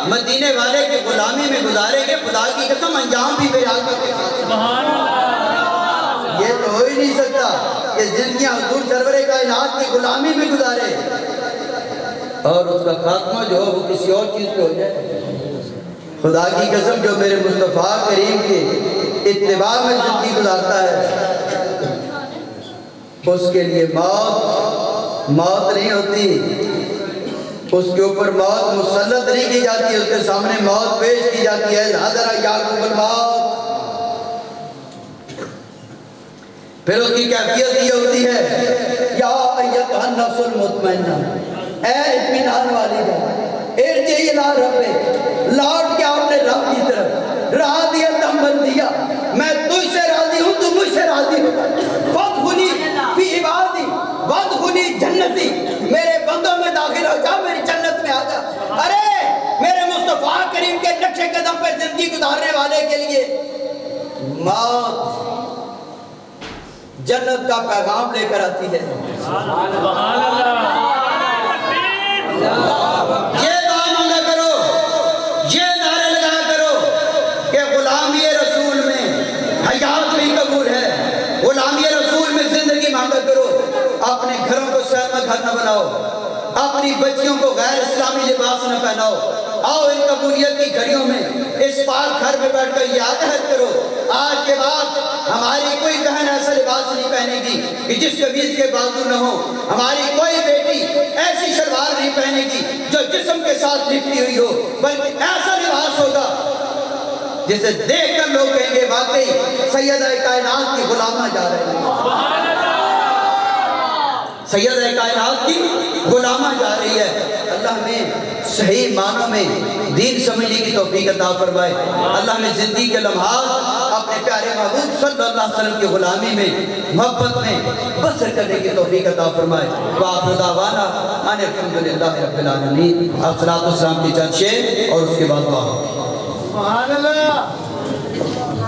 مدینے والے کے غلامی میں گزاریں گے خدا کی قسم انجام بھی میرے آقا کے ساتھ۔ سبحان اللہ۔ یہ تو ہو ہی نہیں سکتا کہ زندگیاں حضور سرور کائنات کی غلامی میں گزارے اور اس کا خاتمہ جو ہو وہ کسی اور چیز پہ ہو جائے۔ خدا کی قسم جو میرے مصطفیٰ کریم کے اتباع میں زندگی گزارتا ہے اس کے لیے موت نہیں ہوتی، اس کے اوپر موت مسلط نہیں کی جاتی، اس کے سامنے موت پیش کی جاتی ہے۔ حاضر یعقوب الموت، پھر اس کی کیفیت یہ ہوتی ہے یا ایتھا النفس المطمئنہ، اے اطمینان والی جان، ارجعی الی ربک، لوٹ کے آپ نے رب کی طرف، راضیۃ مرضیہ، میں تجھ سے راضی ہوں تو مجھ سے راضی ہوں، فادخلی فی عبادی وادخلی جنتی، میرے بندوں میں داخل ہو جا، میری جنت میں آ جا۔ ارے میرے مصطفیٰ کریم کے نقش قدم پر زندگی گزارنے والے کے لیے موت جنت کا پیغام لے کر آتی ہے۔ سبحان اللہ۔ یہ دعا مانگا کرو، یہ نعرے لگایا کرو کہ غلامی رسول میں حیات بھی قبول ہے، غلامی رسول میں زندگی مانگا کرو۔ اپنے گھروں کو سینما گھر نہ بناؤ، اپنی بچیوں کو غیر اسلامی لباس نہ پہناؤ۔ آؤ ان قبولیت کی گھڑیوں میں اس پاک گھر میں بیٹھ کر یہ عہد کرو، آج کے بعد ہماری کوئی بہن ایسا لباس نہیں پہنے گی کہ جس قمیض کے بازو نہ ہو، ہماری کوئی بیٹی ایسی شلوار نہیں پہنے گی جو جسم کے ساتھ لپٹی ہوئی ہو، بلکہ ایسا لباس ہوگا جسے دیکھ کر لوگ کہیں گے واقعی سیدہ کائنات کی غلامہ جا رہے ہیں، سیدہ کائنات کی غلامہ جا رہی ہے۔ اللہ ہمیں صحیح معنوں میں دین سمجھنے کی توفیق عطا فرمائے۔ اللہ ہمیں زندگی کے لمحات اپنے پیارے محبوب صلی اللہ علیہ وسلم کی غلامی میں، محبت میں بسر کرنے کی توفیق عطا فرمائے۔ وآخر دعوانا ان الحمدللہ رب العالمین۔ آپ صلاۃ والسلام کی چند شعر اور اس کے بعد دعا۔ سبحان اللہ۔